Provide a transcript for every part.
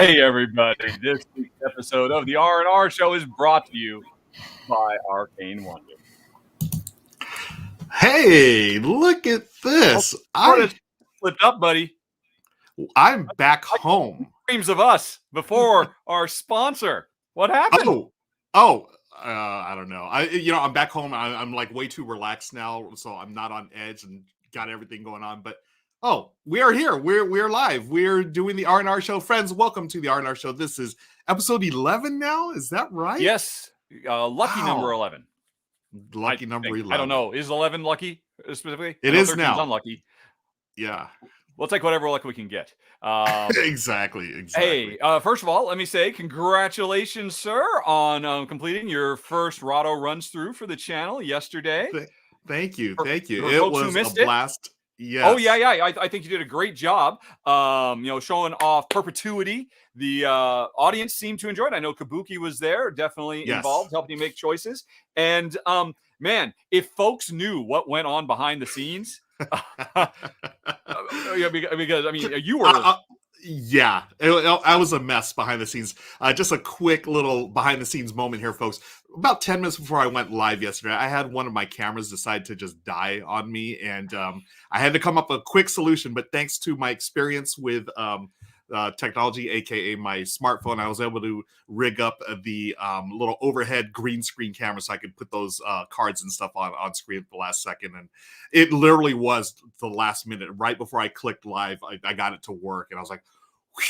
Hey everybody, this week's episode of the R&R Show is brought to you by Arcane Wonder. Hey, look at this. I slipped up, buddy. I'm back home. Dreams of us before our sponsor. What happened? I don't know. I'm back home. I'm like way too relaxed now, so I'm not on edge and got everything going on. But we are here. We're live. We're doing the R&R show. Friends, welcome to the R&R show. This is episode 11 now. Is that right? Yes. Lucky number 11. Lucky number 11. I don't know. Is 11 lucky specifically? It is 13's now. Unlucky. Yeah. We'll take whatever luck we can get. Exactly. Hey, first of all, let me say congratulations, sir, on completing your first Rahdo runs through for the channel yesterday. Thank you. It was a blast. Yes. Oh, yeah. I think you did a great job, showing off perpetuity. The audience seemed to enjoy it. I know Kabuki was there, definitely involved, helping you make choices. And, man, if folks knew what went on behind the scenes... because I mean, you were. I was a mess behind the scenes. Just a quick little behind the scenes moment here, folks. About 10 minutes before I went live yesterday, I had one of my cameras decide to just die on me, and I had to come up with a quick solution. But thanks to my experience with technology, aka my smartphone, I was able to rig up the little overhead green screen camera so I could put those cards and stuff on screen at the last second. And it literally was the last minute, right before I clicked live, I got it to work, and I was like, whew.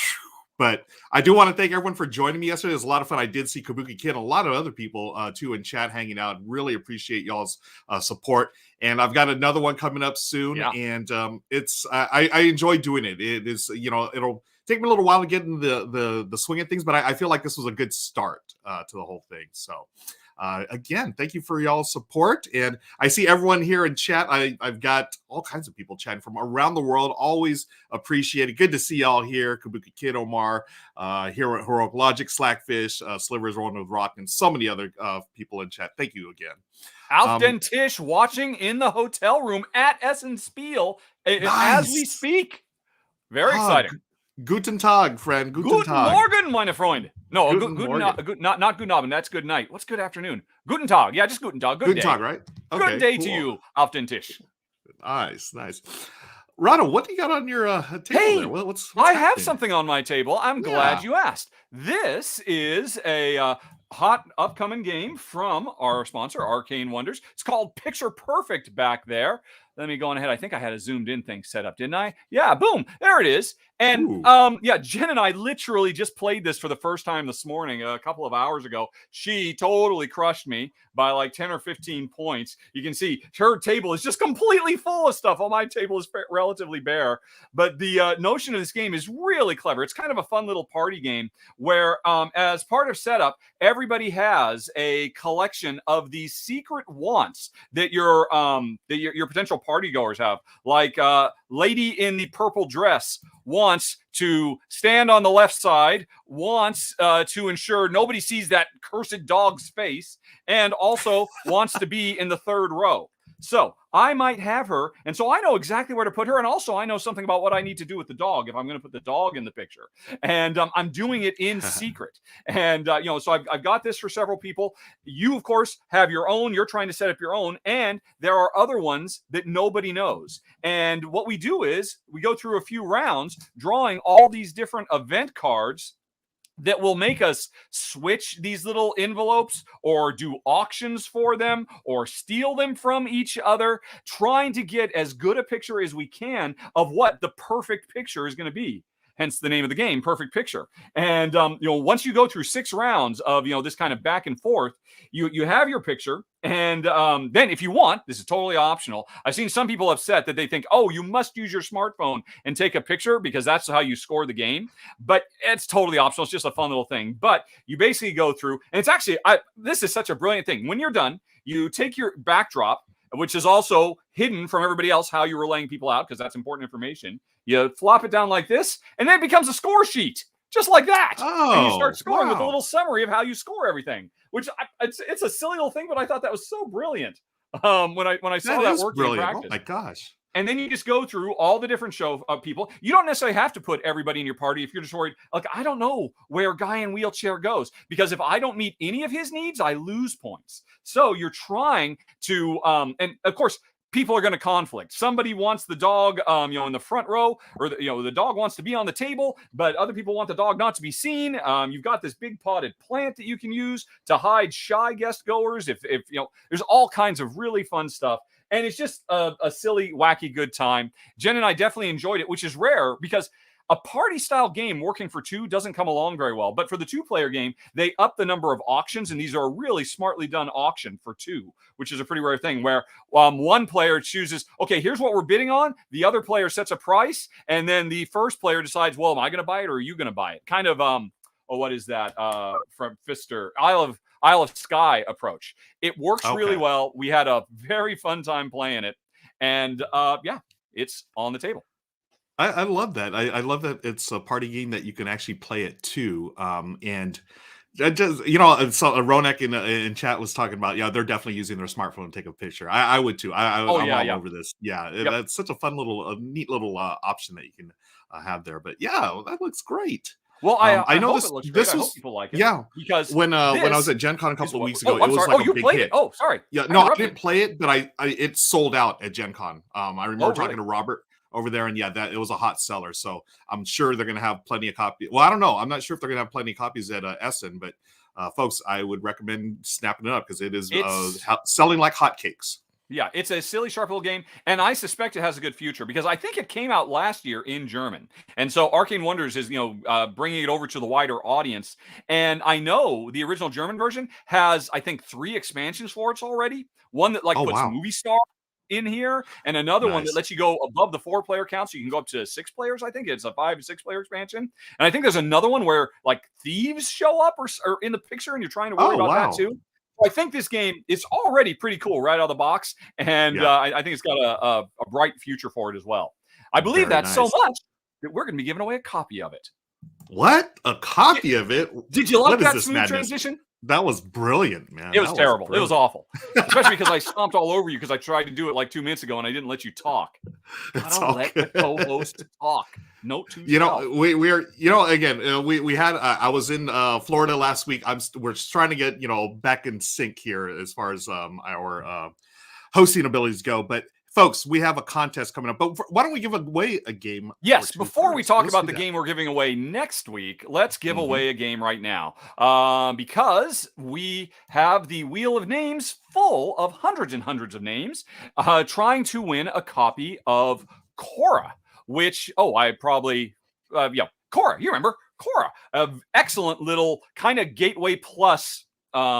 But I do want to thank everyone for joining me yesterday. It was a lot of fun. I did see Kabuki Kid and a lot of other people too in chat hanging out. Really appreciate y'all's support. And I've got another one coming up soon. Yeah. And I enjoy doing it. It is, it'll take me a little while to get in the swing of things, but I feel like this was a good start to the whole thing. So again, thank you for y'all's support. And I see everyone here in chat. I've got all kinds of people chatting from around the world. Always appreciate it. Good to see y'all here. Kabuki Kid, Omar, here at Heroic Logic, Slackfish, Slivers, Rolling with Rock, and so many other people in chat. Thank you again. Auf den Tisch watching in the hotel room at Essen Spiel as we speak. Very exciting. Guten Tag, friend. Guten Morgen, meine Freunde. No, not Guten Abend. That's good night. What's good afternoon? Guten Tag. Yeah, just Guten Tag. Good day. Tag, right? Okay, good day to you, Auf den Tisch. Nice. Rahdo, what do you got on your table there? What's I have something on my table. I'm glad you asked. This is a hot upcoming game from our sponsor, Arcane Wonders. It's called Picture Perfect back there. Let me go on ahead. I think I had a zoomed in thing set up, didn't I? Yeah, boom. There it is. And Jen and I literally just played this for the first time this morning, a couple of hours ago. She totally crushed me by like 10 or 15 points. You can see her table is just completely full of stuff. Well, my table is relatively bare. But the notion of this game is really clever. It's kind of a fun little party game where as part of setup, everybody has a collection of these secret wants that your potential party goers have. Like lady in the purple dress wants to stand on the left side, wants to ensure nobody sees that cursed dog's face, and also wants to be in the third row. So I might have her, and so I know exactly where to put her, and also I know something about what I need to do with the dog if I'm going to put the dog in the picture. And I'm doing it in secret. And, so I've got this for several people. You, of course, have your own. You're trying to set up your own, and there are other ones that nobody knows. And what we do is we go through a few rounds drawing all these different event cards that will make us switch these little envelopes or do auctions for them or steal them from each other, trying to get as good a picture as we can of what the perfect picture is going to be. Hence the name of the game, Perfect Picture. And, once you go through 6 rounds of, this kind of back and forth, you have your picture. And then if you want, this is totally optional. I've seen some people upset that they think, oh, you must use your smartphone and take a picture because that's how you score the game. But it's totally optional. It's just a fun little thing. But you basically go through, and it's actually, this is such a brilliant thing. When you're done, you take your backdrop, which is also hidden from everybody else, how you're relaying people out, because that's important information. You flop it down like this, and then it becomes a score sheet, just like that. And you start scoring with a little summary of how you score everything, which it's a silly little thing, but I thought that was so brilliant when I saw that working in practice. Oh, my gosh. And then you just go through all the different show people. You don't necessarily have to put everybody in your party if you're just worried. Like, I don't know where guy in wheelchair goes, because if I don't meet any of his needs, I lose points. So you're trying to, and of course, people are going to conflict. Somebody wants the dog, in the front row, or the dog wants to be on the table, but other people want the dog not to be seen. You've got this big potted plant that you can use to hide shy guest goers. If there's all kinds of really fun stuff. And it's just a silly, wacky, good time. Jen and I definitely enjoyed it, which is rare because a party-style game working for two doesn't come along very well. But for the two-player game, they up the number of auctions, and these are a really smartly done auction for two, which is a pretty rare thing where one player chooses, okay, here's what we're bidding on. The other player sets a price, and then the first player decides, well, am I going to buy it or are you going to buy it? Kind of, what is that from Pfister? Isle of Skye approach. It works really well. We had a very fun time playing it, and it's on the table. I love that. I love that it's a party game that you can actually play it too. And that just, so Ronak in chat was talking about, they're definitely using their smartphone to take a picture. I would too. I'm all over this. Yeah, that's such a fun neat little option that you can have there. But yeah, that looks great. Well, I know this looks great. I hope people like it. Yeah, because when I was at Gen Con a couple of weeks ago, it was like a big hit. Oh, sorry. Yeah, no, I didn't play it, but it sold out at Gen Con. I remember talking to Robert over there, and that it was a hot seller. So I'm sure they're going to have plenty of copies. Well, I don't know. I'm not sure if they're going to have plenty of copies at Essen, but folks, I would recommend snapping it up because it is selling like hotcakes. Yeah, it's a silly, sharp little game, and I suspect it has a good future because I think it came out last year in German, and so Arcane Wonders is bringing it over to the wider audience. And I know the original German version has, I think, 3 expansions for it already. One that puts movie star in here, and another one that lets you go above the 4-player count, so you can go up to 6 players. I think it's a 5 to 6-player expansion, and I think there's another one where thieves show up or in the picture, and you're trying to worry about that too. I think this game is already pretty cool right out of the box, and I think it's got a bright future for it as well. I believe that so much that we're going to be giving away a copy of it. What? A copy of it? Did you like that smooth transition? That was brilliant, man. It was terrible. It was awful. Especially because I stomped all over you because I tried to do it 2 minutes ago and I didn't let you talk. I don't let the co-host talk. Note to self. we had I was in Florida last week. We're just trying to get back in sync here as far as our hosting abilities go. But folks, we have a contest coming up. But why don't we give away a game? Yes, before we talk about the game we're giving away next week, let's give away a game right now. Because we have the Wheel of Names full of hundreds and hundreds of names trying to win a copy of Cora, which, Cora, you remember Cora, an excellent little kind of Gateway Plus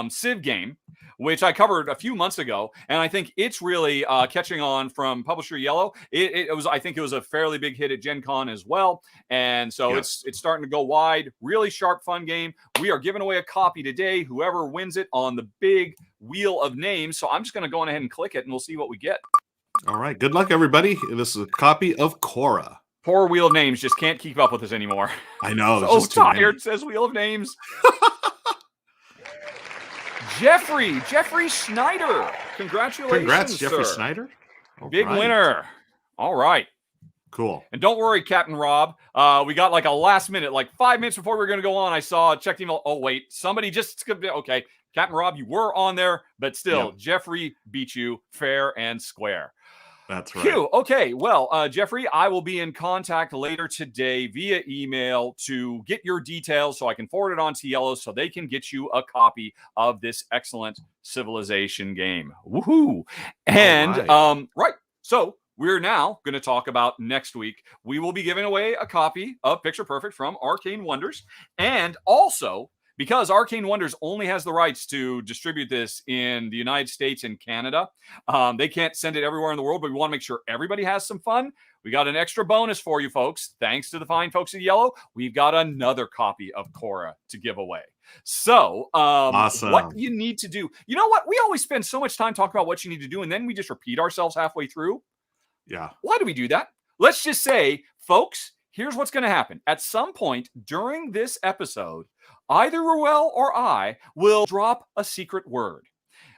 Civ game, which I covered a few months ago, and I think it's really catching on from publisher Yellow. I think it was a fairly big hit at Gen Con as well, and so it's starting to go wide. Really sharp, fun game. We are giving away a copy today. Whoever wins it on the big Wheel of Names. So I'm just going to go on ahead and click it, and we'll see what we get. All right. Good luck, everybody. This is a copy of Cora. Poor Wheel of Names just can't keep up with us anymore. I know. So tired, says Wheel of Names. Jeffrey Schneider. Congratulations. Congrats, Jeffrey Schneider. Big winner. All right. Cool. And don't worry, Captain Rob. We got a last minute, 5 minutes before we were going to go on. I saw, checked email. Oh, wait. Somebody just, okay. Captain Rob, you were on there, but still, Jeffrey beat you fair and square. That's right. Phew. Okay. Well, Jeffrey, I will be in contact later today via email to get your details so I can forward it on to Yellow so they can get you a copy of this excellent Civilization game. Woohoo. And, right. So we're now going to talk about next week. We will be giving away a copy of Picture Perfect from Arcane Wonders. And also, because Arcane Wonders only has the rights to distribute this in the United States and Canada, they can't send it everywhere in the world, but we want to make sure everybody has some fun. We got an extra bonus for you folks. Thanks to the fine folks at Yellow, we've got another copy of Cora to give away. So awesome. What you need to do, you know what? We always spend so much time talking about what you need to do, and then we just repeat ourselves halfway through. Yeah. Why do we do that? Let's just say, folks, here's what's going to happen. At some point during this episode, either Ruel or I will drop a secret word.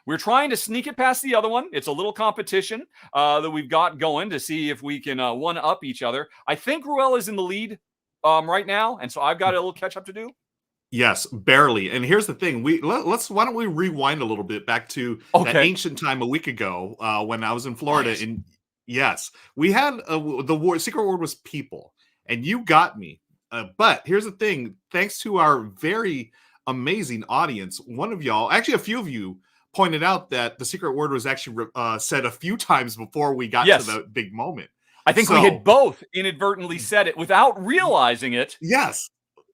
We're trying to sneak it past the other one. It's a little competition that we've got going to see if we can one-up each other. I think Ruel is in the lead right now, and so I've got a little catch-up to do. Yes, barely. And here's the thing: let's why don't we rewind a little bit back to that Okay. ancient time a week ago when I was in Oh, Florida. yes. And yes, we had the word secret word was people, and you got me. But here's the thing: thanks to our very amazing audience, one of y'all, actually a few of you, pointed out that the secret word was actually said a few times before we got to Yes. the big moment. I think we had So both inadvertently said it without realizing it. yes,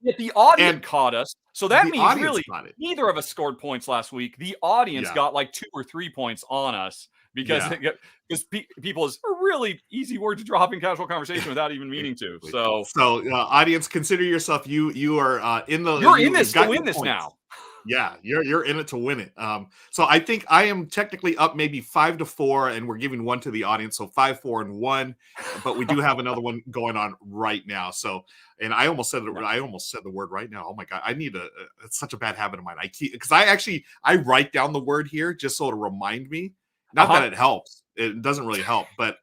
Yet the audience and caught us. So that the means audience really got it. neither of us scored points last week. The audience Yeah, got like 2 or 3 points on us because yeah. people is a really easy word to drop in casual conversation without even meaning to. Exactly. So So, audience, consider yourself you are in the you're in you've this to got your win this points. now. Yeah, you're in it to win it. So I think I am technically up maybe 5-4, and we're giving one to the audience, so 5-4-1. But we do have another one going on right now. So, and I almost said Yeah. I almost said the word right now. Oh my god, I need it's such a bad habit of mine. I keep because I write down the word here just so to remind me. Not that Uh-huh. it helps. It doesn't really help, but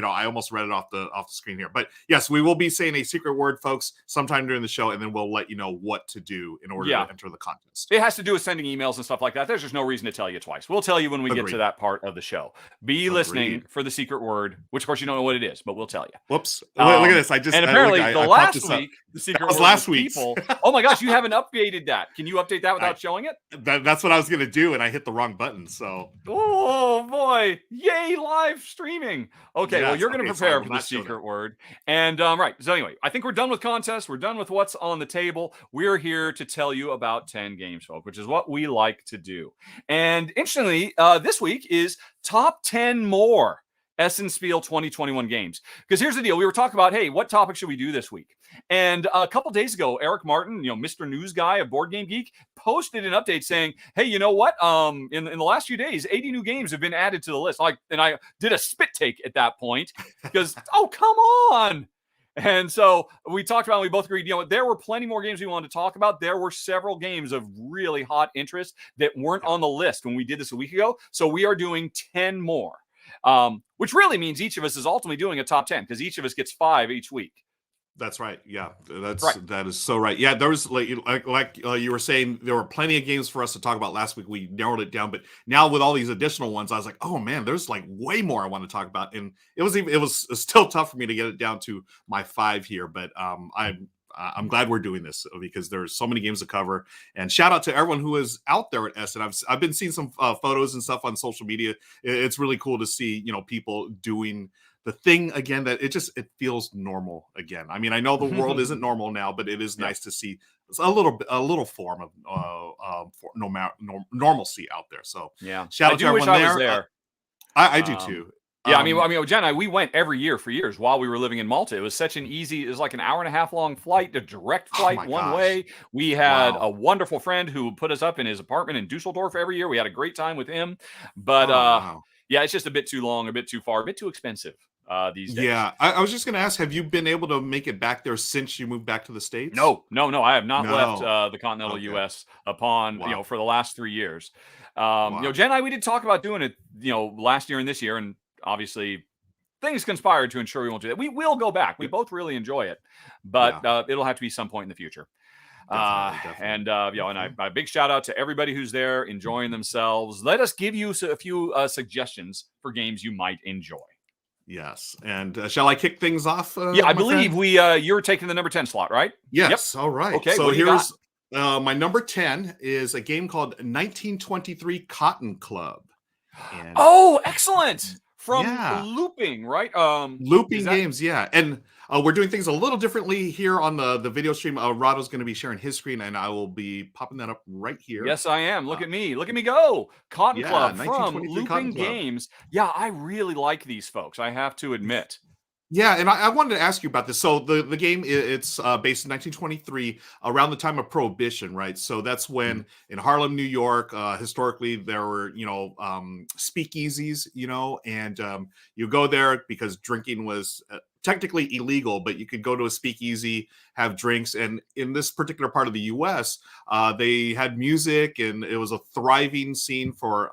I almost read it off the screen here. But yes, we will be saying a secret word, folks, sometime during the show, and then we'll let you know what to do in order Yeah. to enter the contest. It has to do with sending emails and stuff like that. There's just no reason to tell you twice. We'll tell you when we get to Agreed. that part of the show. Be listening Agreed. for the secret word, which of course you don't know what it is, but we'll tell you. Whoops. Look at this. And Look, apparently the I popped last this up. week, the That secret was word was last week's. people. Oh my gosh, you haven't updated that. Can you update that I, without showing it? that's what I was going to do, and I hit the wrong button. So, Oh boy. Yay, live streaming. Okay, well, yes. you're going to Okay. So I prepare will for the not show that. secret word. And right. So anyway, I think we're done with contests. We're done with what's on the table. We're here to tell you about 10 games, folks, which is what we like to do. And interestingly, this week is top 10 more Essen Spiel 2021 games. Because here's the deal. We were talking about, hey, what topic should we do this week? And a couple days ago, Eric Martin, Mr. News Guy of Board Game Geek, posted an update saying, hey, you know what? In the last few days, 80 new games have been added to the list. And I did a spit take at that point because, oh, come on. And so we talked about, we both agreed, there were plenty more games we wanted to talk about. There were several games of really hot interest that weren't on the list when we did this a week ago. So we are doing 10 more, which really means each of us is ultimately doing a top 10 because each of us gets 5 each week. That's right. Yeah, Right. that is so right. Yeah, there was like you were saying, there were plenty of games for us to talk about last week. We narrowed it down, but now with all these additional ones, I was like, oh man, there's like way more I want to talk about. And it was still tough for me to get it down to my 5 here. But I'm glad we're doing this because there's so many games to cover. And shout out to everyone who is out there at Essen. I've been seeing some photos and stuff on social media. It's really cool to see people doing the thing again, that it feels normal again. I mean, I know the world isn't normal now, but it is nice to see a little form of normalcy out there. So Yeah, shout I out to do wish everyone I was there. there. I do too. Yeah, I mean, Jen and I, we went every year for years while we were living in Malta. It was such an easy, it was like an hour and a half long flight, a direct Oh flight my one gosh. way. We had Wow. a wonderful friend who put us up in his apartment in Dusseldorf every year. We had a great time with him. But Oh wow. yeah, it's just a bit too long, a bit too far, a bit too expensive these days. Yeah, I was just going to ask, have you been able to make it back there since you moved back to the States? No. I have not left No. the continental Okay. U.S. upon, Wow. for the last 3 years. Wow. Jen and I, we did talk about doing it, last year and this year. And obviously, things conspired to ensure we won't do that. We will go back. We Yep. both really enjoy it, but Yeah. it'll have to be some point in the future. Definitely. And a big shout out to everybody who's there enjoying themselves. Let us give you a few suggestions for games you might enjoy. Yes. And shall I kick things off? Yeah, I my believe friend? you're taking the number 10 slot, right? Yes. Yep. All right. Okay. So What do you got? here's my number 10 is a game called 1923 Cotton Club. And Oh, excellent! From yeah, Looping, right? looping Is that games. Yeah. And we're doing things a little differently here on the video stream. Rahdo's going to be sharing his screen, and I will be popping that up right here. Yes, I am. Uh, Look at me. Look at me go. Cotton yeah, Club from 1923 Cotton Looping Club. Games. Yeah, I really like these folks. I have to admit. Yeah, and I wanted to ask you about this. So the game, it's based in 1923, around the time of Prohibition, right? So that's when in Harlem, New York, historically there were speakeasies, and you go there because drinking was technically illegal, but you could go to a speakeasy, have drinks, and in this particular part of the U.S., they had music, and it was a thriving scene for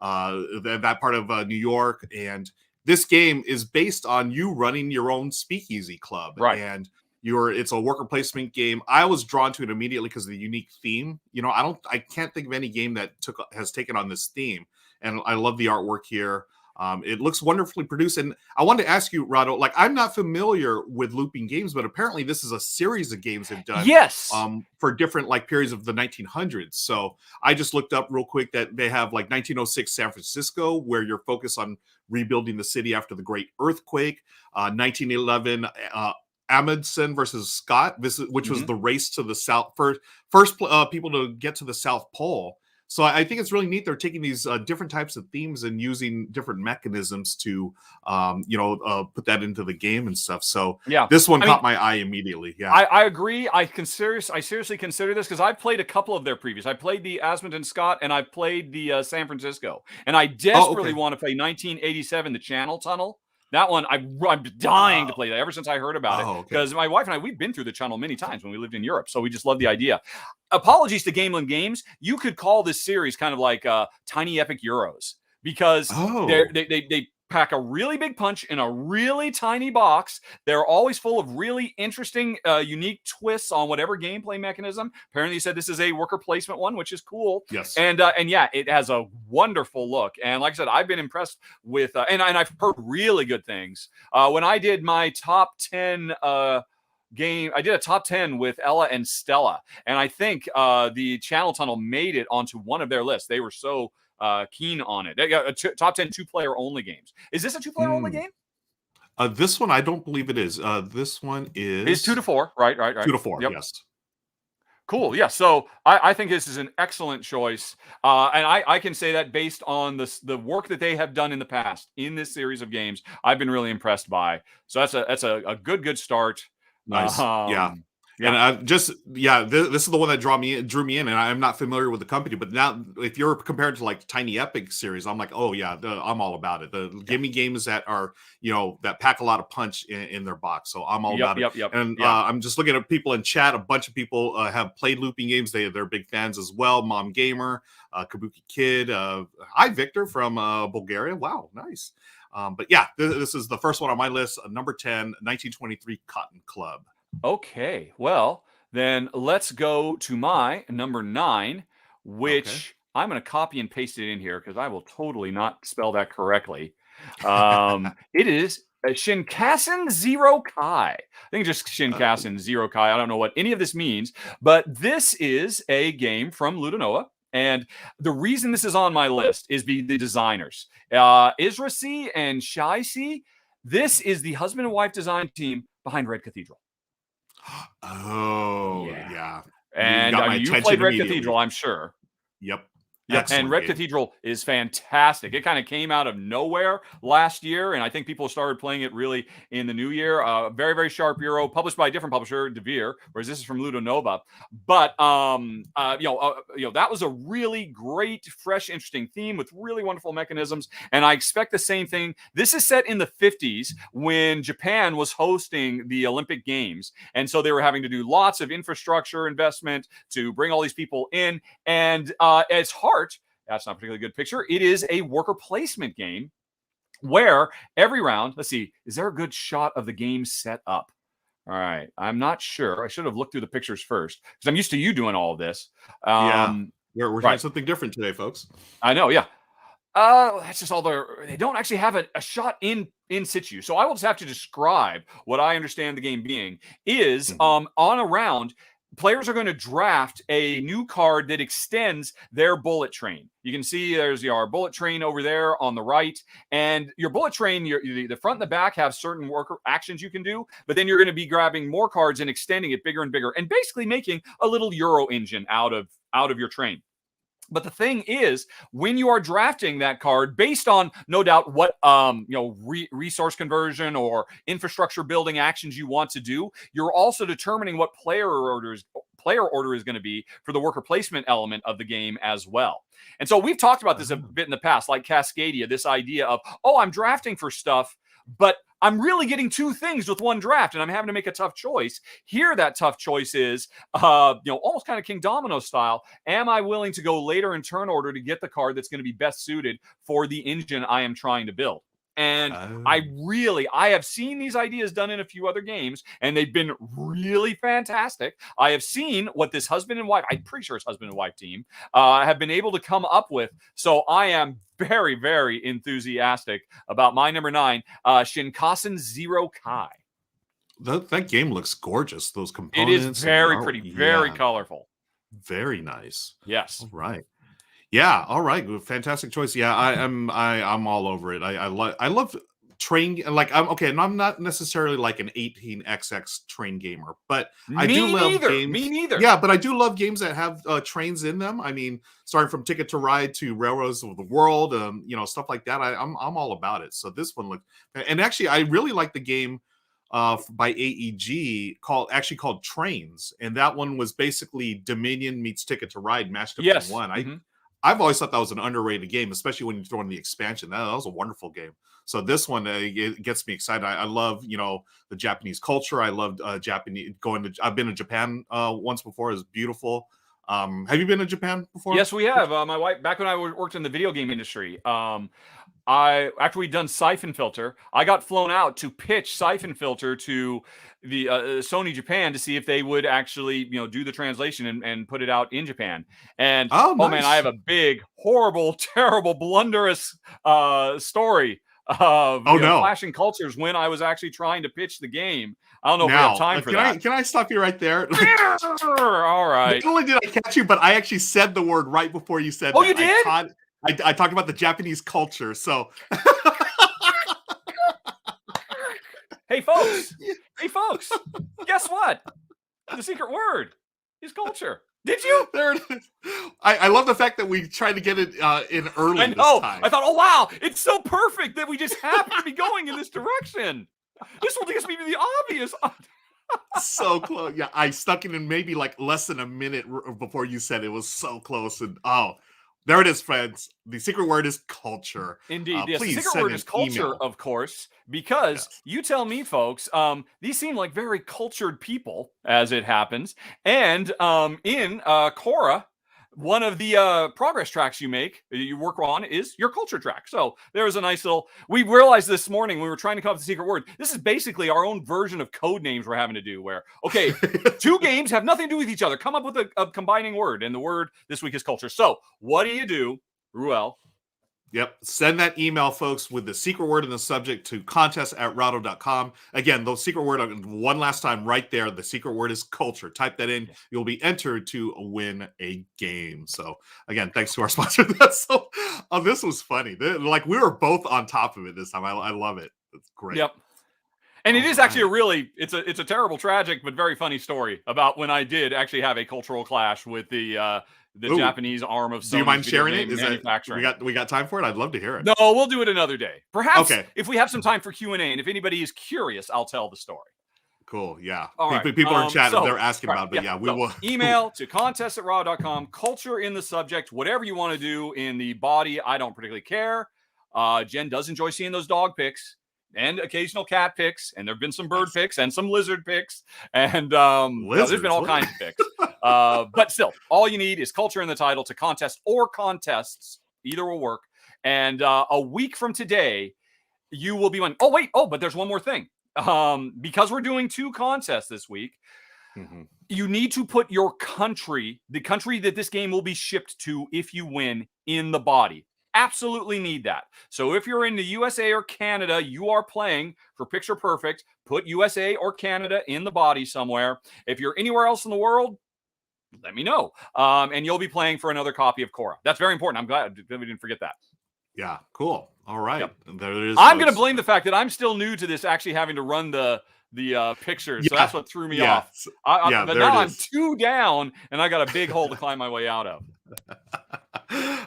that part of New York. And this game is based on you running your own speakeasy club. Right. And It's a worker placement game. I was drawn to it immediately because of the unique theme. I can't think of any game that has taken on this theme, and I love the artwork here. It looks wonderfully produced. And I wanted to ask you, Rahdo, like, I'm not familiar with looping games, but apparently this is a series of games they've done. Yes. For different like periods of the 1900s. So I just looked up real quick that they have like 1906 San Francisco, where you're focused on rebuilding the city after the Great Earthquake. 1911 Amundsen versus Scott, which was the race to the South, first people to get to the South Pole. So I think it's really neat. They're taking these different types of themes and using different mechanisms to, put that into the game and stuff. So yeah, this one caught my eye immediately. Yeah, I agree. I seriously consider this because I've played a couple of their previous. I played the Asmund Scott and I played the San Francisco, and I desperately want to play 1987, the Channel Tunnel. That one, I'm dying to play that ever since I heard about it. Because my wife and I, we've been through the channel many times when we lived in Europe. So we just love the idea. Apologies to Gameland Games. You could call this series kind of like Tiny Epic Euros because they pack a really big punch in a really tiny box. They're always full of really interesting, unique twists on whatever gameplay mechanism. Apparently, you said this is a worker placement one, which is cool. Yes, and yeah, it has a wonderful look. And like I said, I've been impressed with, and I've heard really good things. When I did my top 10 game, I did a top 10 with Ella and Stella, and I think the Channel Tunnel made it onto one of their lists. They were so keen on it. They got a top 10 2-player only games. Is this a 2-player only game? This one, I don't believe it is. This one is 2 to 4. Right. 2 to 4. Yep. Yes. Cool. Yeah. So I think this is an excellent choice. And I can say that based on the work that they have done in the past in this series of games, I've been really impressed by. So that's a good start. Nice. And this is the one that drew me in, and I'm not familiar with the company. But now, if you're compared to like Tiny Epic series, I'm like, oh yeah, I'm all about it. Give me games that are that pack a lot of punch in their box. So I'm all about it. And I'm just looking at people in chat. A bunch of people have played looping games. They're big fans as well. Mom Gamer, Kabuki Kid. Hi Victor from Bulgaria. Wow, nice. But yeah, this is the first one on my list. Number 10, 1923 Cotton Club. Okay, well, then let's go to my number 9, which I'm going to copy and paste it in here because I will totally not spell that correctly. It is Shinkansen Zero Kai. I think just Shinkansen Zero Kai. I don't know what any of this means, but this is a game from Ludonova. And the reason this is on my list is the designers. Israsi and Shaisi. This is the husband and wife design team behind Red Cathedral. Oh, yeah. And you played Red Cathedral, I'm sure. Yep. Yeah, and Red Cathedral is fantastic. It kind of came out of nowhere last year, and I think people started playing it really in the new year. Very, very sharp Euro, published by a different publisher, De Beer, whereas this is from Ludonova. But that was a really great, fresh, interesting theme with really wonderful mechanisms, and I expect the same thing. This is set in the 50s when Japan was hosting the Olympic Games, and so they were having to do lots of infrastructure investment to bring all these people in, and it's hard. That's not a particularly good picture. It is a worker placement game where every round, let's see, is there a good shot of the game set up? All right. I'm not sure. I should have looked through the pictures first because I'm used to you doing all of this. We're trying something different today, folks. I know. Yeah. That's just all they don't actually have a shot in situ. So I will just have to describe what I understand the game being is on a round. Players are going to draft a new card that extends their bullet train. You can see there's our bullet train over there on the right. And your bullet train, the front and the back have certain worker actions you can do. But then you're going to be grabbing more cards and extending it bigger and bigger and basically making a little Euro engine out of your train. But the thing is, when you are drafting that card based on, no doubt, what resource conversion or infrastructure building actions you want to do, you're also determining what player order is going to be for the worker placement element of the game as well. And so we've talked about this a bit in the past, like Cascadia, this idea of, I'm drafting for stuff, but I'm really getting two things with one draft, and I'm having to make a tough choice. Here, that tough choice is, almost kind of King Domino style. Am I willing to go later in turn order to get the card that's going to be best suited for the engine I am trying to build? And I have seen these ideas done in a few other games, and they've been really fantastic. I have seen what this husband and wife, I'm pretty sure it's husband and wife team, have been able to come up with. So I am very, very enthusiastic about my number 9, Shinkansen Zero Kai. That game looks gorgeous. Those It components. is very pretty, very colorful. Very nice. Yes. All right. Yeah. All right. Fantastic choice. Yeah, I'm all over it. I love train. Like I'm not necessarily like an 18xx train gamer, but I do love games. Me neither. Yeah, but I do love games that have trains in them. I mean, starting from Ticket to Ride to Railroads of the World, stuff like that. I'm all about it. So this one looked, and actually, I really like the game by AEG called Trains, and that one was basically Dominion meets Ticket to Ride mashed up in one. I've always thought that was an underrated game, especially when you throw in the expansion. That was a wonderful game. So this one it gets me excited. I love the Japanese culture. I loved Japanese I've been to Japan once before. It was beautiful. Have you been to Japan before? Yes, we have. My wife, back when I worked in the video game industry, after we'd done Siphon Filter, I got flown out to pitch Siphon Filter to the Sony Japan to see if they would actually, do the translation and put it out in Japan. And nice. Man, I have a big, horrible, terrible, blunderous story of clashing cultures when I was actually trying to pitch the game. I don't know if we have time for that. Can I stop you right there? All right. Not only did I catch you, but I actually said the word right before you said that. Oh, you did? I talked about the Japanese culture, so... Hey, folks, guess what? The secret word is culture. Did you? There it is. I love the fact that we tried to get it in early this time. I thought, oh, wow, it's so perfect that we just happen to be going in this direction. This will get me to the obvious. So close. Yeah, I stuck it in maybe like less than a minute before you said it. Was so close. And there it is, friends. The secret word is culture. Indeed. Yes, the secret word is culture, of course, because you tell me, folks, these seem like very cultured people, as it happens. And in Cora, one of the progress tracks you work on is your culture track. So there's a nice little, we realized this morning when we were trying to come up with the secret word, this is basically our own version of code names we're having to do where, okay, 2 games have nothing to do with each other. Come up with a combining word. And the word this week is culture. So what do, Ruel? Yep. Send that email, folks, with the secret word in the subject to contest@rahdo.com. Again, the secret word, one last time right there, the secret word is culture. Type that in. You'll be entered to win a game. So, again, thanks to our sponsor. So, this was funny. Like, we were both on top of it this time. I love it. It's great. Yep. And it is actually it's a terrible, tragic, but very funny story about when I did actually have a cultural clash with the Japanese arm of Sony's. Do you mind sharing it? Manufacturing. We got time for it? I'd love to hear it. No, we'll do it another day. Perhaps if we have some time for Q&A, and if anybody is curious, I'll tell the story. Cool. Yeah. All right. People are in chat and they're asking about it, but we will. Email to contest@rahdo.com, culture in the subject, whatever you want to do in the body. I don't particularly care. Jen does enjoy seeing those dog pics and occasional cat pics, and there have been some bird pics and some lizard pics, and there's been all kinds of pics. But still, all you need is culture in the title to contest or contests. Either will work. And a week from today, you will be winning. But there's one more thing. Because we're doing 2 contests this week, you need to put your country, the country that this game will be shipped to if you win, in the body. Absolutely need that. So if you're in the USA or Canada, you are playing for Picture Perfect, put USA or Canada in the body somewhere. If you're anywhere else in the world, let me know. And you'll be playing for another copy of Cora. That's very important. I'm glad we didn't forget that. Yeah, cool. All right. Yep. There it is. I'm going to blame the fact that I'm still new to this, actually having to run the pictures. So that's what threw me off. But now I'm 2 down, and I got a big hole to climb my way out of.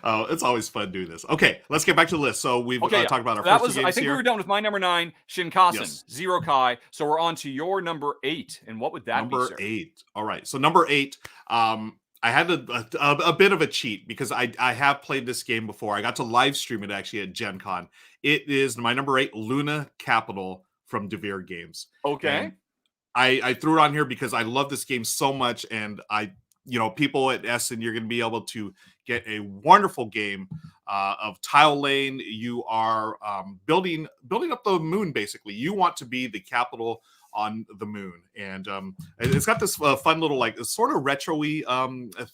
Oh, it's always fun doing this. Okay, let's get back to the list. So we've talked about our first 2 games I think we were done with my number 9, Shinkansen, Zero Kai. So we're on to your number 8. And what would that be, sir? Number 8. All right. So number 8, I had a bit of a cheat because I have played this game before. I got to live stream it actually at Gen Con. It is my number 8, Luna Capital from Devere Games. Okay. And I threw it on here because I love this game so much, and people at Essen, you're going to be able to get a wonderful game of tile laying. You are building up the moon. Basically, you want to be the capital on the moon, and it's got this fun little like sort of retro-y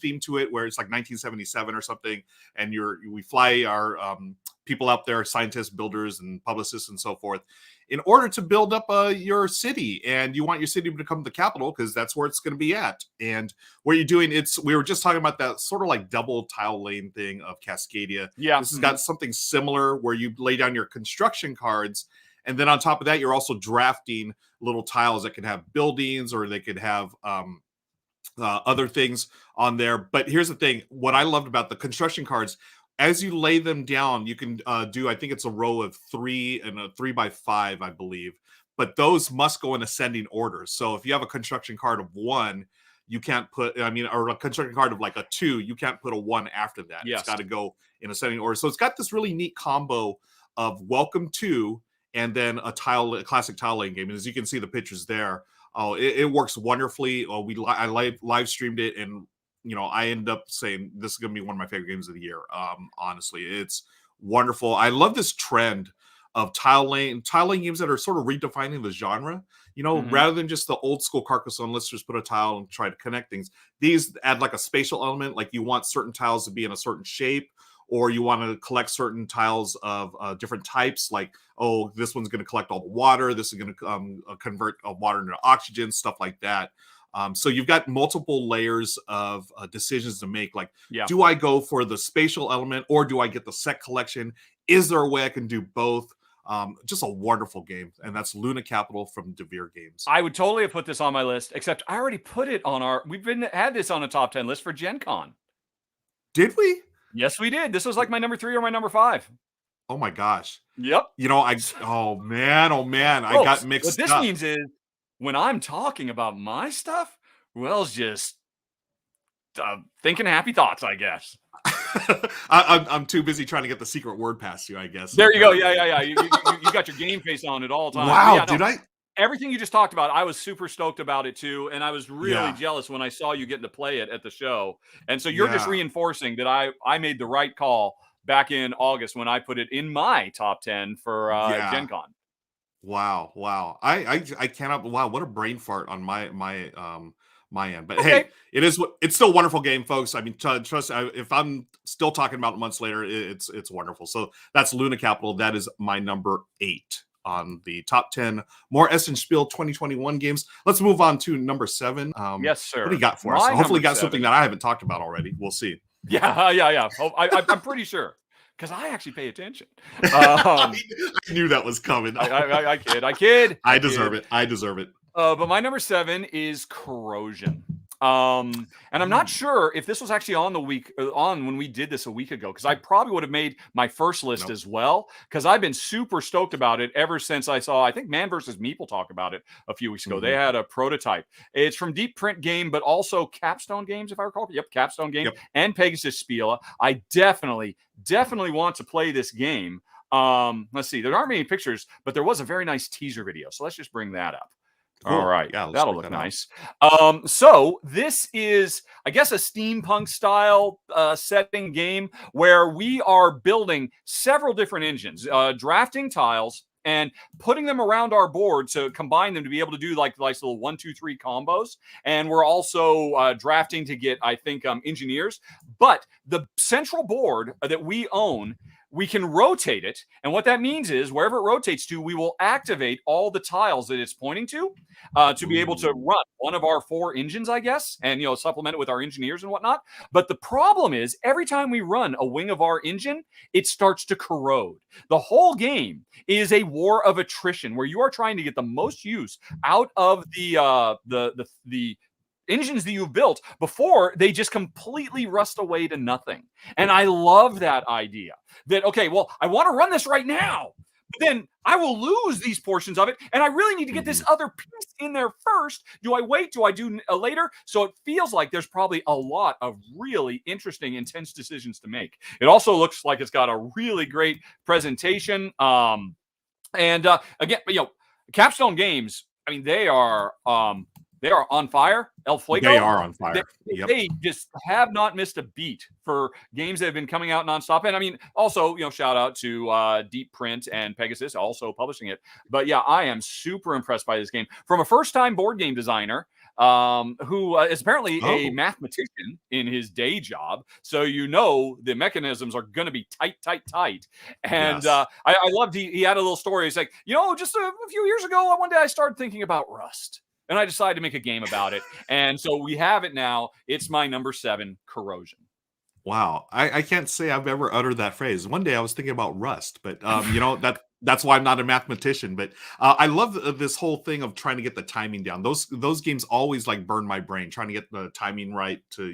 theme to it, where it's like 1977 or something, and we fly our people out there, scientists, builders, and publicists, and so forth, in order to build up your city, and you want your city to become the capital because that's where it's going to be at. And what you're doing, we were just talking about that sort of like double tile lane thing of Cascadia. Yeah, this has got something similar where you lay down your construction cards, and then on top of that, you're also drafting little tiles that can have buildings, or they could have other things on there. But here's the thing: what I loved about the construction cards, as you lay them down, you can do, I think it's a row of 3 and a 3x5, I believe. But those must go in ascending order. So if you have a construction card of 1, you can't put, or a construction card of like a 2, you can't put a 1 after that. Yes. It's got to go in ascending order. So it's got this really neat combo of welcome to, and then a classic tile laying game. And as you can see the pictures there, it works wonderfully. I live streamed it, and I end up saying this is going to be one of my favorite games of the year. Honestly, it's wonderful. I love this trend of tile laying games that are sort of redefining the genre. Rather than just the old school Carcassonne, let's just put a tile and try to connect things. These add like a spatial element, like you want certain tiles to be in a certain shape, or you want to collect certain tiles of different types, like, oh, this one's going to collect all the water, this is going to convert water into oxygen, stuff like that. So you've got multiple layers of decisions to make. Like, do I go for the spatial element, or do I get the set collection? Is there a way I can do both? Just a wonderful game. And that's Luna Capital from DeVere Games. I would totally have put this on my list, except I already put it on we've had this on a top 10 list for Gen Con. Did we? Yes, we did. This was like my number 3 or my number 5. Oh my gosh. Yep. Oh man, I got mixed up. What this means is, when I'm talking about my stuff, Wells just thinking happy thoughts, I guess. I'm too busy trying to get the secret word past you, I guess. There you go. Yeah. You got your game face on at all times. Wow, did I? Everything you just talked about, I was super stoked about it too, and I was really jealous when I saw you getting to play it at the show. And so you're just reinforcing that I made the right call back in August when I put it in my top 10 for Gen Con. Wow. I cannot. Wow, what a brain fart on my end. But hey, it's still a wonderful game, folks. I mean, trust. If I'm still talking about it months later, it's wonderful. So that's Luna Capital. That is my number 8 on the top 10 more Essen Spiel 2021 games. Let's move on to number 7. Yes, sir. What do you got for us? Hopefully, got something that I haven't talked about already. We'll see. Yeah. I'm pretty sure, because I actually pay attention. I knew that was coming. I kid. I deserve it. But my number 7 is Corrosion. And I'm not sure if this was actually on when we did this a week ago, because I probably would have made my first list as well, because I've been super stoked about it ever since I saw, I think Man vs. Meeple talk about it a few weeks ago. They had a prototype. It's from Deep Print Game, but also Capstone Games, if I recall. Yep, Capstone Game and Pegasus Spiel. I definitely want to play this game. Let's see. There aren't many pictures, but there was a very nice teaser video. So let's just bring that up. Cool. All right. Yeah, that'll look nice. So this is, I guess, a steampunk style setting game where we are building several different engines, drafting tiles and putting them around our board to combine them to be able to do like little 1, 2, 3 combos. And we're also drafting to get, I think, engineers. But the central board that we own, we can rotate it. And what that means is wherever it rotates to, we will activate all the tiles that it's pointing to be able to run one of our 4 engines, I guess, and, supplement it with our engineers and whatnot. But the problem is every time we run a wing of our engine, it starts to corrode. The whole game is a war of attrition where you are trying to get the most use out of the engines that you've built before they just completely rust away to nothing. And I love that idea that, okay, well, I want to run this right now, but then I will lose these portions of it. And I really need to get this other piece in there first. Do I wait? Do I do later? So it feels like there's probably a lot of really interesting, intense decisions to make. It also looks like it's got a really great presentation. Again, Capstone Games, I mean, they are, They are on fire. El Fuego. They are on fire. Yep. They just have not missed a beat for games that have been coming out nonstop. And I mean, also, shout out to Deep Print and Pegasus also publishing it. But yeah, I am super impressed by this game from a first-time board game designer who is apparently a mathematician in his day job. So the mechanisms are going to be tight. And yes. I loved he had a little story. He's like, just a few years ago, one day I started thinking about Rust. And I decided to make a game about it. And so we have it now. It's my number 7, Corrosion. Wow. I can't say I've ever uttered that phrase. One day I was thinking about Rust, but that's why I'm not a mathematician. But I love this whole thing of trying to get the timing down. Those games always like burn my brain, trying to get the timing right to,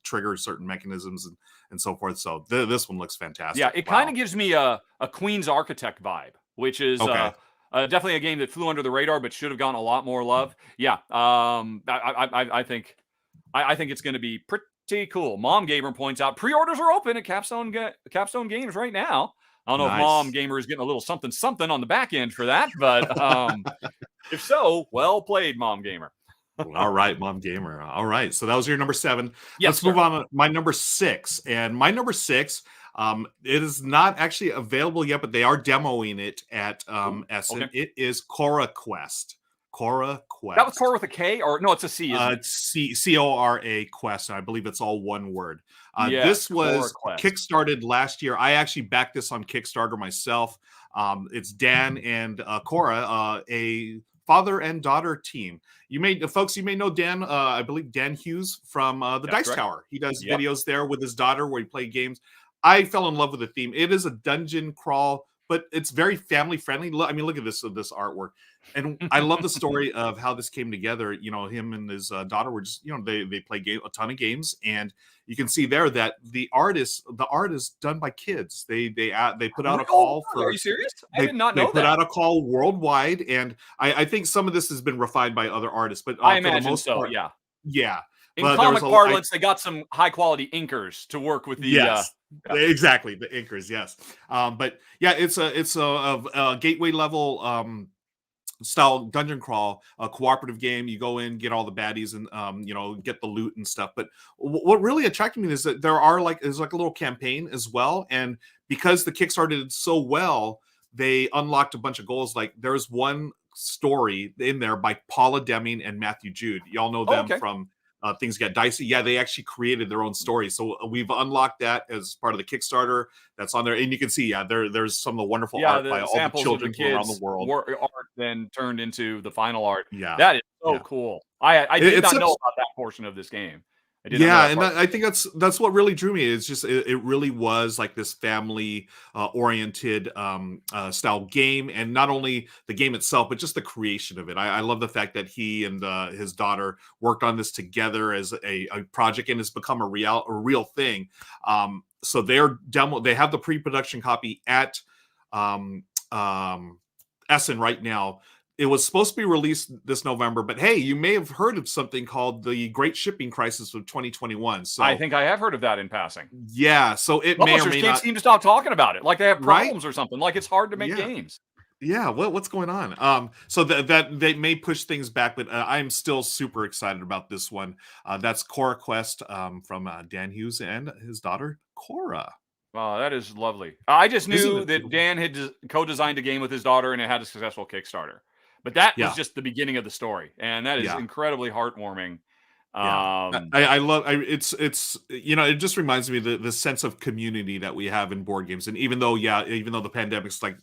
trigger certain mechanisms and so forth. So this one looks fantastic. Yeah, it kind of gives me a Queen's Architect vibe, which is definitely a game that flew under the radar, but should have gotten a lot more love. Yeah, I think it's going to be pretty cool. Mom Gamer points out pre-orders are open at Capstone Games right now. I don't know if Mom Gamer is getting a little something on the back end for that, but if so, well played, Mom Gamer. All right, Mom Gamer. All right, so that was your number 7. Yes, let's move on to my number 6. And my number 6, it is not actually available yet, but they are demoing it at Essen. Okay. It is CoraQuest. CoraQuest. That was Cora with a K, or no? It's a C. It's CORA Quest. I believe it's all one word. This was kickstarted last year. I actually backed this on Kickstarter myself. It's Dan and Cora, a father and daughter team. You may know Dan. I believe Dan Hughes from the Dice Tower. He does videos there with his daughter where he plays games. I fell in love with the theme. It is a dungeon crawl, but it's very family friendly. I mean, look at this artwork, and I love the story of how this came together. Him and his daughter were just, they play a ton of games, and you can see there that the art is done by kids. They put out a call for. Are you serious? I did not know that. They put out a call worldwide, and I think some of this has been refined by other artists, but I imagine for the most part, yeah. Yeah. In comic parlance, they got some high quality inkers to work with the. Yes, exactly, the inkers. Yes, but yeah, it's a gateway level style dungeon crawl, a cooperative game. You go in, get all the baddies, and get the loot and stuff. But what really attracted me is that there's like a little campaign as well, and because the Kickstarter did so well, they unlocked a bunch of goals. Like there's one story in there by Paula Deming and Matthew Jude. Y'all know them from. Things Get Dicey. Yeah, they actually created their own story. So we've unlocked that as part of the Kickstarter. That's on there. And you can see, there's some of the wonderful art by all the children from around the world. Art then turned into the final art. Yeah. That is so cool. I did not know about that portion of this game. I think that's what really drew me. It's just it really was like this family oriented style game, and not only the game itself, but just the creation of it. I love the fact that he and his daughter worked on this together as a project, and it's become a real thing. So they have the pre-production copy at Essen right now. It was supposed to be released this November, but hey, you may have heard of something called the Great Shipping Crisis of 2021. So I think I have heard of that in passing. Yeah, so it may or may can't not seem to stop talking about it, like they have problems or something. Like it's hard to make games. Yeah, what's going on? So that they may push things back, but I'm still super excited about this one. That's CoraQuest from Dan Hughes and his daughter Cora. Oh, that is lovely. I just knew that Dan had co-designed a game with his daughter, and it had a successful Kickstarter. But that was just the beginning of the story, and that is incredibly heartwarming. I love it's it just reminds me of the sense of community that we have in board games. And even though the pandemic's like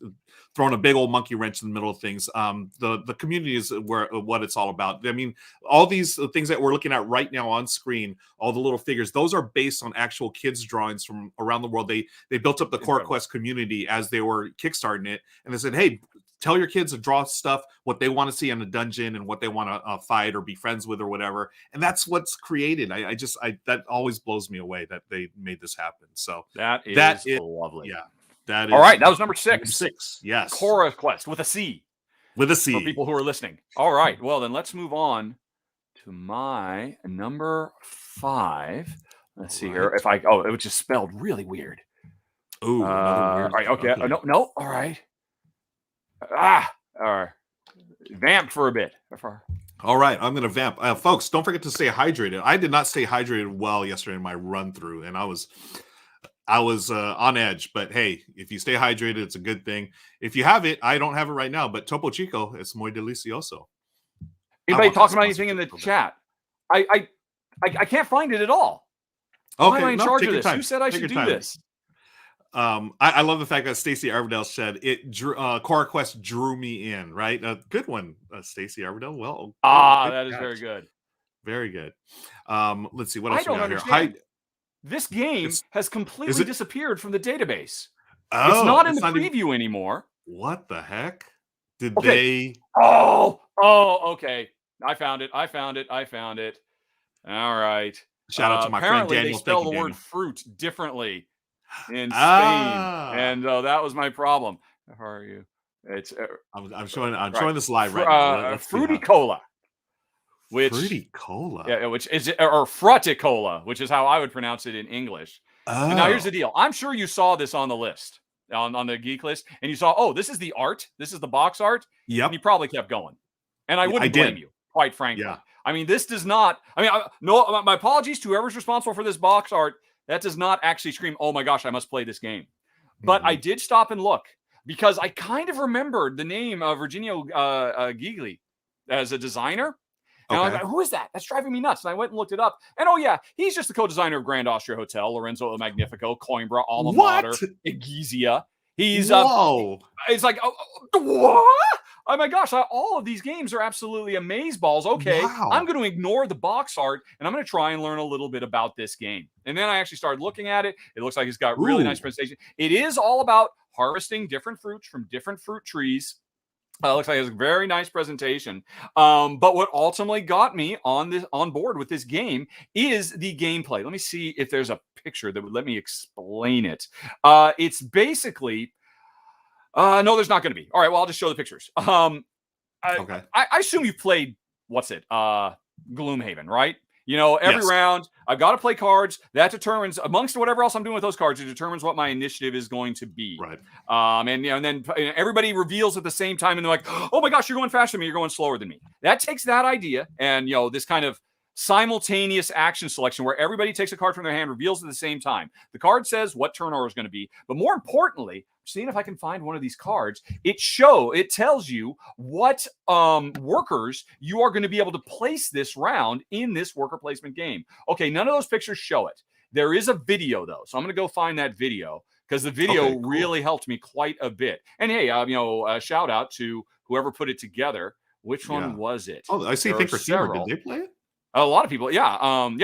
throwing a big old monkey wrench in the middle of things, the community is what it's all about. I mean, all these things that we're looking at right now on screen, all the little figures, those are based on actual kids' drawings from around the world. They built up the CoraQuest community as they were kickstarting it, and they said, hey, tell your kids to draw stuff, what they want to see in a dungeon and what they want to fight or be friends with or whatever. And that's what's created. I that always blows me away that they made this happen. So that is lovely. Yeah. That is all right. That was number 6. 6. Yes. CoraQuest with a C. With a C. For people who are listening. All right. Well, then let's move on to my number 5. Let's see here. It was just spelled really weird. Ooh. Weird. All right. Okay. No. All right. All right. Vamped for a bit. All right, I'm going to vamp. Folks, don't forget to stay hydrated. I did not stay hydrated well yesterday in my run through, and I was on edge. But hey, if you stay hydrated, it's a good thing. If you have it, I don't have it right now, but Topo Chico es muy delicioso. Anybody talking about anything in the chat? I can't find it at all. Why am I in charge of this? Who said I should do this? I love the fact that Stacey Arvidale said it. CoraQuest drew me in. Right, a good one, Stacey Arvidale. Well, that is very good. Very good. Let's see what else I don't understand. This game has completely disappeared from the database. Oh, it's not in the preview anymore. What the heck? Did they? Oh, okay. I found it. All right. Shout out to my friend Daniel. They spell the word fruit differently in Spain, and that was my problem. How are you? It's I'm showing this live right now. Frutticola. Frutticola. Yeah, which is or Frutticola, which is how I would pronounce it in English. Oh. And now here's the deal. I'm sure you saw this on the list, on the geek list, and you saw, this is the art. This is the box art. Yep. And you probably kept going. And I wouldn't blame you, quite frankly. Yeah. I mean, this does not. I mean, no. My apologies to whoever's responsible for this box art. That does not actually scream, "Oh my gosh, I must play this game." But I did stop and look because I kind of remembered the name of Virginio Gigli as a designer. And I was like, who is that? That's driving me nuts. And I went and looked it up. And he's just the co-designer of Grand Austria Hotel, Lorenzo Il Magnifico, Coimbra, Alma Mater, Egizia. He's it's like, what? Oh my gosh, all of these games are absolutely amazeballs. Okay, wow. I'm going to ignore the box art and I'm going to try and learn a little bit about this game. And then I actually started looking at it. It looks like it's got really nice presentation. It is all about harvesting different fruits from different fruit trees. Looks like it's a very nice presentation. But what ultimately got me on board with this game is the gameplay. Let me see if there's a picture that would let me explain it. It's basically no, there's not going to be. All right, well, I'll just show the pictures. I assume you've played Gloomhaven, right? You know, every round I've got to play cards. That determines, amongst whatever else I'm doing with those cards, it determines what my initiative is going to be. Right. And then everybody reveals at the same time, and they're like, "Oh my gosh, you're going faster than me. You're going slower than me." That takes that idea and this kind of simultaneous action selection where everybody takes a card from their hand, reveals at the same time. The card says what turn order is going to be, but more importantly, seeing if I can find one of these cards, it tells you what workers you are going to be able to place this round in this worker placement game. Okay, none of those pictures show it. There is a video though, so I'm going to go find that video because the video really helped me quite a bit. And hey, shout out to whoever put it together. Which one was it? Oh, I see. Thinker Themer. Did they play it? A lot of people, awesome.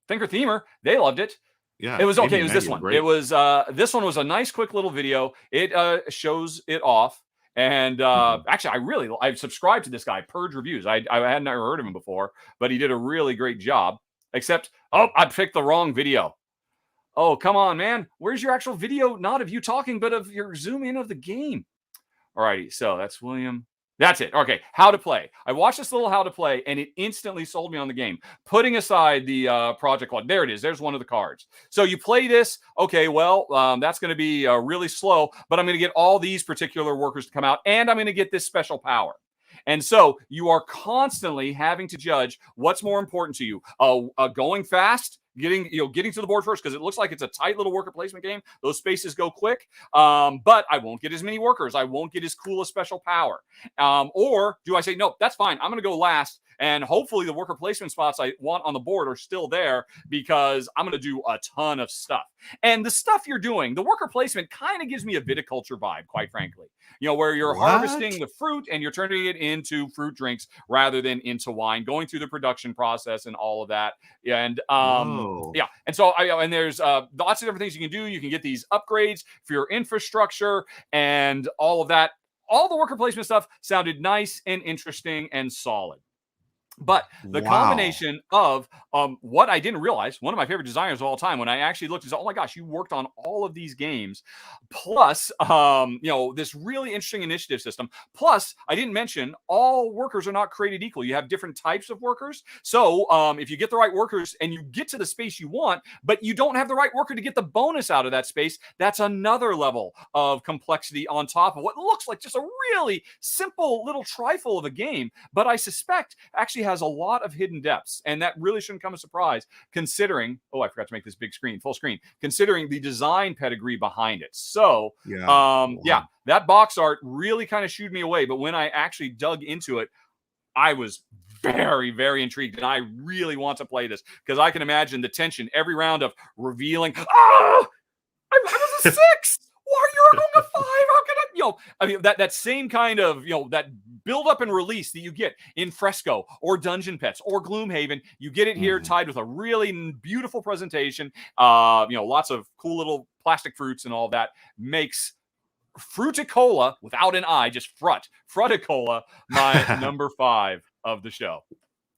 Thinker Themer, they loved it. Yeah, it was okay. It was this one. Great. It was this one was a nice, quick little video. It shows it off, and actually, I subscribed to this guy, Purge Reviews. I had never heard of him before, but he did a really great job. Except, I picked the wrong video. Oh, come on, man! Where's your actual video? Not of you talking, but of your zoom in of the game. Alrighty, so that's William. That's it. Okay, how to play. I watched this little how to play, and it instantly sold me on the game. Putting aside the project log. There it is. There's one of the cards. So you play this. Okay, well, that's going to be really slow, but I'm going to get all these particular workers to come out, and I'm going to get this special power. And so you are constantly having to judge what's more important to you. Going fast, getting to the board first, because it looks like it's a tight little worker placement game. Those spaces go quick, but I won't get as many workers. I won't get as cool a special power. Or do I say, no, that's fine. I'm going to go last. And hopefully the worker placement spots I want on the board are still there because I'm going to do a ton of stuff. And the stuff you're doing, the worker placement kind of gives me a viticulture vibe, quite frankly. Where you're harvesting the fruit and you're turning it into fruit drinks rather than into wine, going through the production process and all of that. And and so and there's lots of different things you can do. You can get these upgrades for your infrastructure and all of that. All the worker placement stuff sounded nice and interesting and solid. But the Wow. combination of what I didn't realize, one of my favorite designers of all time, when I actually looked, is, oh my gosh, you worked on all of these games, plus this really interesting initiative system. Plus, I didn't mention all workers are not created equal. You have different types of workers. So if you get the right workers and you get to the space you want, but you don't have the right worker to get the bonus out of that space, that's another level of complexity on top of what looks like just a really simple little trifle of a game. But I suspect actually has a lot of hidden depths, and that really shouldn't come as a surprise considering, oh, I forgot to make this big screen, full screen, considering the design pedigree behind it. So Yeah. yeah, that box art really kind of shooed me away, but when I actually dug into it, I was very, very intrigued, and I really want to play this because I can imagine the tension every round of revealing, I was a 6. Why you're going to 5? How can I mean, that same kind of, that build up and release that you get in Fresco or Dungeon Pets or Gloomhaven, you get it here tied with a really beautiful presentation. Lots of cool little plastic fruits and all that makes Frutticola, without an I, just Frutticola, my number 5 of the show.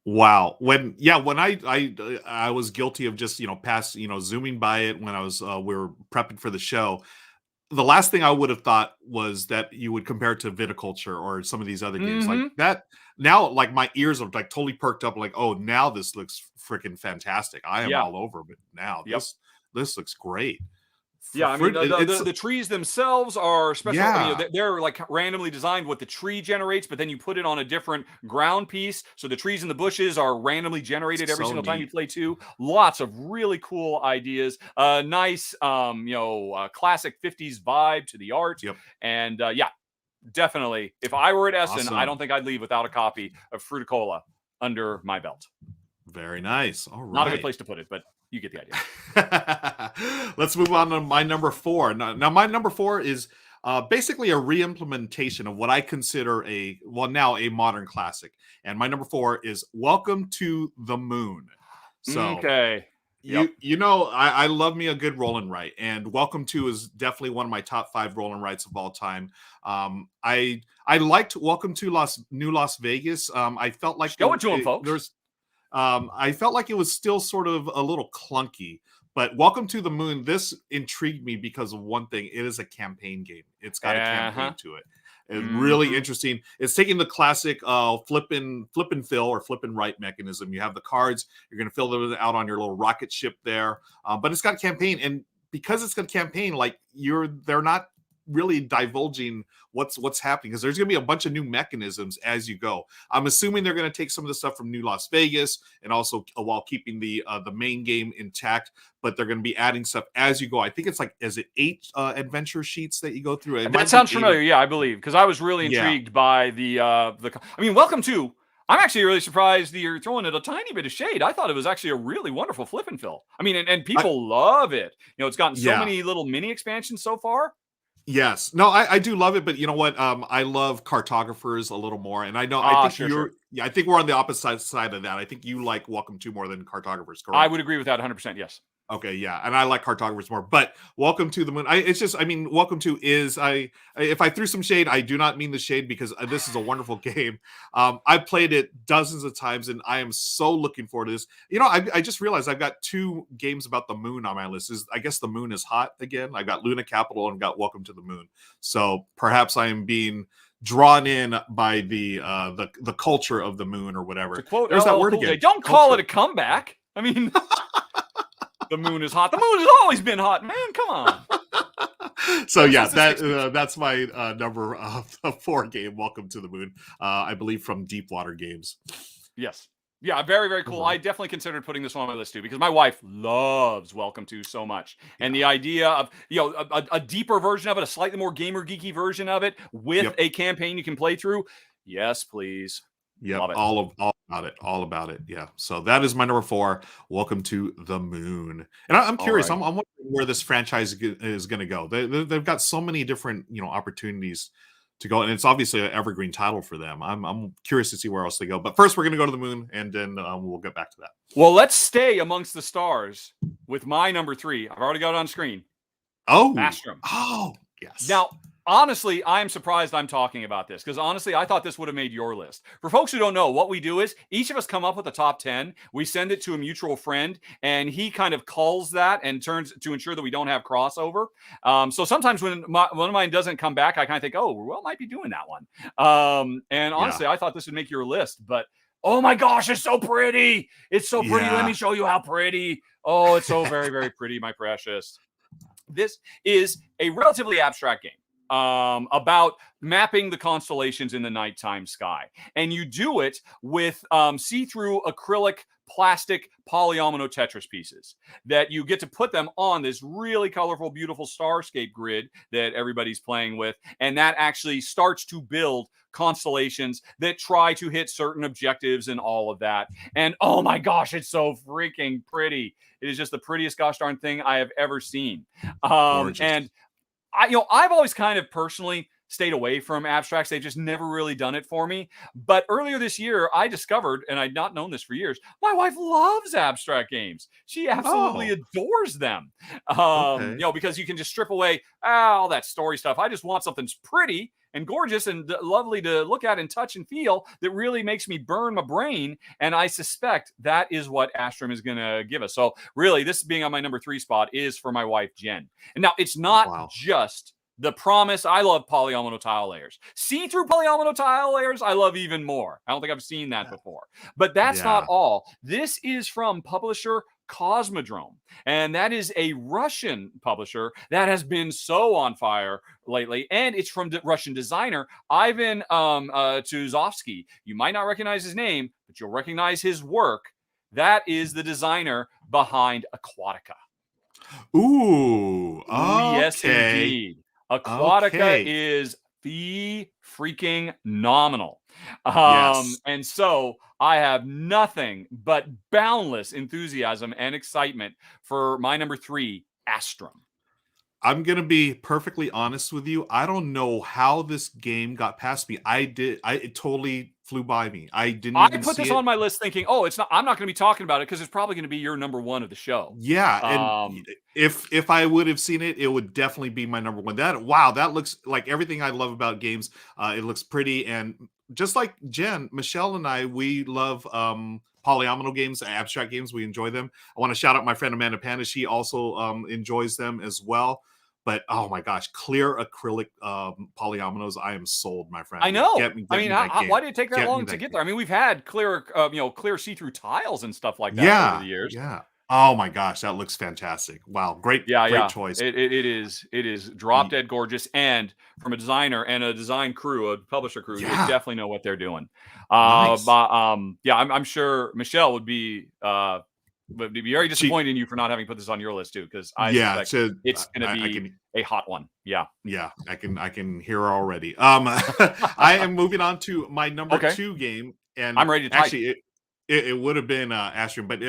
Wow. When I was guilty of just, zooming by it when I was we were prepping for the show. The last thing I would have thought was that you would compare it to Viticulture or some of these other games like that. Now, like my ears are like totally perked up. Like, oh, now this looks freaking fantastic. I am all over it now. This looks great. Yeah, I mean, the trees themselves are special. Yeah. I mean, they're like randomly designed what the tree generates, but then you put it on a different ground piece. So the trees and the bushes are randomly generated every single time you play too. Lots of really cool ideas. Nice, classic 50s vibe to the art. Yep. And definitely, if I were at Essen, I don't think I'd leave without a copy of Frutticola under my belt. Very nice. All right. Not a good place to put it, but you get the idea. Let's move on to my number 4. Now my number 4 is basically a re-implementation of what I consider a modern classic. And my number 4 is Welcome to the Moon. So, okay. Yep. I love me a good roll and write, and Welcome to is definitely one of my top 5 roll and writes of all time. I liked Welcome to New Las Vegas. I felt like go into them, folks. I felt like it was still sort of a little clunky, but Welcome to the Moon, this intrigued me because of one thing. It is a campaign game. It's got a campaign to it. It's really interesting. It's taking the classic flip and fill or flip and write mechanism. You have the cards. You're going to fill them out on your little rocket ship there. But it's got a campaign. And because it's got a campaign, like they're not really divulging what's happening because there's going to be a bunch of new mechanisms as you go. I'm assuming they're going to take some of the stuff from New Las Vegas and also while keeping the main game intact, but they're going to be adding stuff as you go. I think it's like, is it 8 adventure sheets that you go through? That sounds familiar. Yeah, I believe, because I was really intrigued by Welcome to. I'm actually really surprised that you're throwing it a tiny bit of shade. I thought it was actually a really wonderful flip and fill. I mean, and people love it. It's gotten so many little mini expansions so far. Yes. No, I do love it, but you know what? I love cartographers a little more. And I think I think we're on the opposite side of that. I think you like Welcome to more than cartographers, correct? I would agree with that 100%, yes. Okay, yeah, and I like cartographers more, but Welcome to the Moon. Welcome to is if I threw some shade, I do not mean the shade because this is a wonderful game. I've played it dozens of times, and I am so looking forward to this. I just realized I've got 2 games about the moon on my list. I guess the moon is hot again. I've got Luna Capital and got Welcome to the Moon. So perhaps I am being drawn in by the culture of the moon or whatever. To quote, there's that word again. Don't call it a comeback. I mean. The moon is hot. The moon has always been hot, man. Come on. So yeah, that's my number 4 game. Welcome to the Moon. I believe from Deepwater Games. Yes. Yeah, very, very cool. I definitely considered putting this on my list too because my wife loves Welcome to so much, and the idea of a deeper version of it, a slightly more gamer geeky version of it with a campaign you can play through. Yes, please. Yeah, all about it. Yeah. So that is my number 4. Welcome to the Moon. And I'm curious. Right. I'm wondering where this franchise is going to go. They've got so many different opportunities to go, and it's obviously an evergreen title for them. I'm curious to see where else they go. But first, we're going to go to the moon, and then we'll get back to that. Well, let's stay amongst the stars with my number 3. I've already got it on screen. Oh, Astrum. Oh, yes. Now, Honestly, I'm surprised I'm talking about this because honestly, I thought this would have made your list. For folks who don't know, what we do is each of us come up with a top 10. We send it to a mutual friend, and he kind of culls that and turns to ensure that we don't have crossover. So sometimes when one of mine doesn't come back, I kind of think, oh, well, might be doing that one. And honestly, I thought this would make your list, but oh my gosh, it's so pretty. It's so pretty. Let me show you how pretty. Oh, it's so very, very pretty, my precious. This is a relatively abstract game about mapping the constellations in the nighttime sky. And you do it with see-through acrylic plastic polyomino Tetris pieces that you get to put them on this really colorful, beautiful starscape grid that everybody's playing with. And that actually starts to build constellations that try to hit certain objectives and all of that. And oh my gosh, it's so freaking pretty. It is just the prettiest gosh darn thing I have ever seen. And I've always kind of personally stayed away from abstracts. They've just never really done it for me. But earlier this year, I discovered, and I'd not known this for years, my wife loves abstract games. She absolutely adores them. Because you can just strip away all that story stuff. I just want something pretty and gorgeous and lovely to look at and touch and feel that really makes me burn my brain. And I suspect that is what Astrum is going to give us. So really, this being on my number 3 spot is for my wife, Jen. And now it's not just the promise. I love polyomino tile layers. See-through polyomino tile layers, I love even more. I don't think I've seen that before. But that's not all. This is from publisher Cosmodrome. And that is a Russian publisher that has been so on fire lately. And it's from Russian designer Ivan Tuzovsky. You might not recognize his name, but you'll recognize his work. That is the designer behind Aquatica. Ooh. Yes, indeed. Aquatica is the freaking nominal. And so I have nothing but boundless enthusiasm and excitement for my number 3, Astrum. I'm going to be perfectly honest with you. I don't know how this game got past me. It totally flew by me. I put this on my list thinking, I'm not going to be talking about it because it's probably going to be your number 1 of the show. Yeah. And if I would have seen it, it would definitely be my number 1. That looks like everything I love about games. It looks pretty. And just like Jen, Michelle and I, we love polyomino games, abstract games. We enjoy them. I want to shout out my friend Amanda Panda. She also enjoys them as well. But oh my gosh, clear acrylic polyominoes. I am sold, my friend. I know. Why did it take that long to get there? I mean, we've had clear see-through tiles and stuff like that over the years. Yeah. Oh my gosh, that looks fantastic. Wow, great choice. It is drop dead gorgeous, and from a designer and a design crew, a publisher crew, they definitely know what they're doing. Nice. I'm sure Michelle would be be very disappointed in you for not having put this on your list too, because it's going to be a hot one. Yeah, I can hear her already. I am moving on to my number 2 game, and I'm ready to actually. It would have been Astrum, but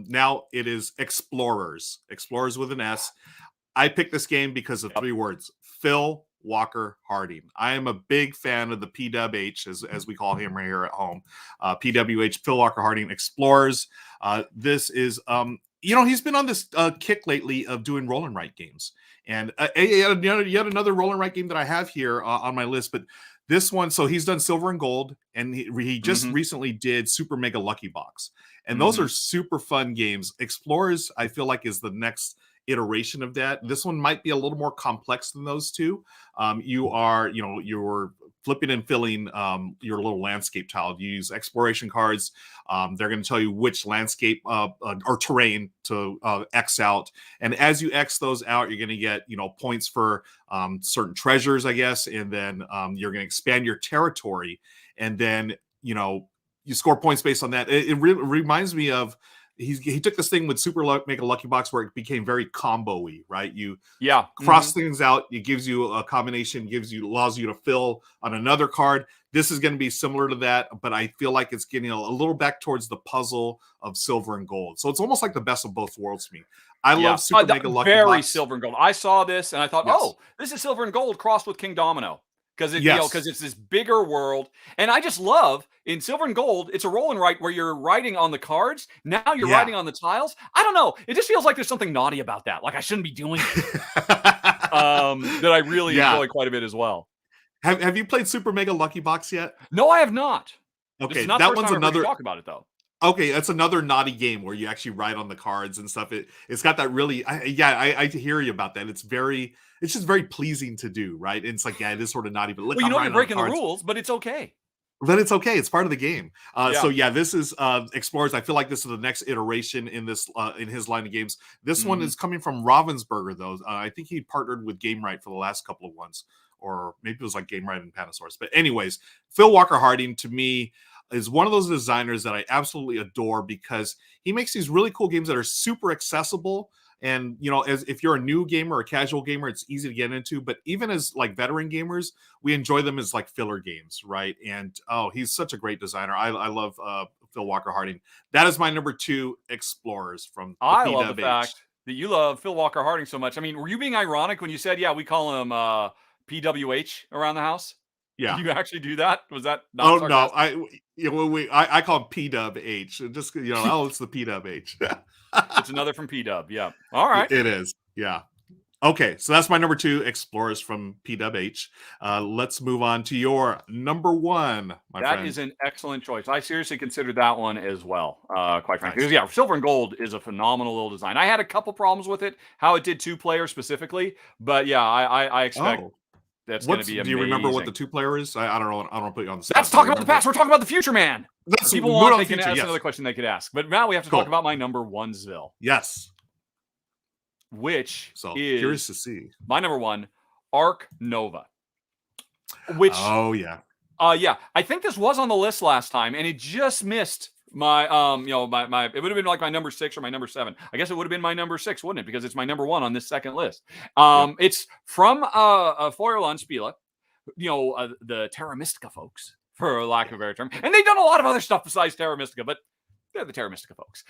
now it is Explorers. Explorers with an S. I picked this game because of 3 words: Phil Walker Harding. I am a big fan of the PWH, as we call him right here at home. PWH, Phil Walker Harding, Explorers. This is, he's been on this kick lately of doing roll and write games. And yet another roll and write game that I have here on my list, but this one, so he's done Silver and Gold, and he just recently did Super Mega Lucky Box. And those are super fun games. Explorers, I feel like, is the next iteration of that. This one might be a little more complex than those two. You're flipping and filling your little landscape tile. You use exploration cards. They're going to tell you which landscape or terrain to X out. And as you X those out, you're going to get, points for certain treasures, I guess. And then you're going to expand your territory. And then, you score points based on that. It reminds me of, he took this thing with Super Mega Lucky Box where it became very combo-y, right? You cross things out, it gives you a combination, allows you to fill on another card. This is going to be similar to that, but I feel like it's getting a little back towards the puzzle of Silver and Gold. So it's almost like the best of both worlds to me. I love Super Mega Lucky Box. Very Silver and Gold. I saw this and I thought, this is Silver and Gold crossed with King Domino. Because it's this bigger world. And I just love, in Silver and Gold, it's a roll and write where you're writing on the cards. Now you're writing on the tiles. I don't know. It just feels like there's something naughty about that. Like I shouldn't be doing it. that I really enjoy quite a bit as well. Have you played Super Mega Lucky Box yet? No, I have not. Okay, This is not that the first one's time I've heard you another. talk about it, though. Okay, that's another naughty game where you actually write on the cards and stuff. It's got that really. I hear you about that. It's just very pleasing to do, right? And it's like, yeah, it is sort of naughty, but look, Well, you I'm know you're writing on breaking the cards. rules, but it's okay. But it's okay. It's part of the game. Yeah. So yeah, this is Explorers. I feel like this is the next iteration in this in his line of games. This one is coming from Ravensburger, though. I think he partnered with Game Right for the last couple of ones, or maybe it was like Game Right and Panasaurus. But anyways, Phil Walker Harding to me is one of those designers that I absolutely adore because he makes these really cool games that are super accessible. And as if you're a new gamer or a casual gamer, it's easy to get into. But even as like veteran gamers, we enjoy them as like filler games, right? And he's such a great designer. I love Phil Walker Harding. That is my number 2, Explorers from the I love the PWH. fact that you love Phil Walker Harding so much. I mean, were you being ironic when you said, "Yeah, we call him PWH around the house"? Yeah. Did you actually do that? Was that not sarcastic? No, I call him PWH. Just it's the PWH. It's another from PW. Yeah. All right. It is. Yeah. Okay, so that's my number 2, Explorers from PWH. Let's move on to your number 1, my friend. That is an excellent choice. I seriously considered that one as well, quite frankly. Nice. Because, yeah, Silver and Gold is a phenomenal little design. I had a couple problems with it, how it did 2-player specifically, but yeah, I expect that's going to be amazing. Do you remember what the 2-player is? I don't know. I don't want to put you on the spot. Let's talk about the past. We're talking about the future, man. That's people want. They can ask another question they could ask. But now we have to talk about my number 1 Zvill. Yes. Which is curious to see my number 1, Ark Nova. Which yeah, I think this was on the list last time, and it just missed my my it would have been like my number 6 or my number 7. I guess it would have been my number 6, wouldn't it? Because it's my number 1 on this second list. It's from Feuerland Spiele, the Terra Mystica folks, for lack of a better term, and they've done a lot of other stuff besides Terra Mystica, but they're the Terra Mystica folks.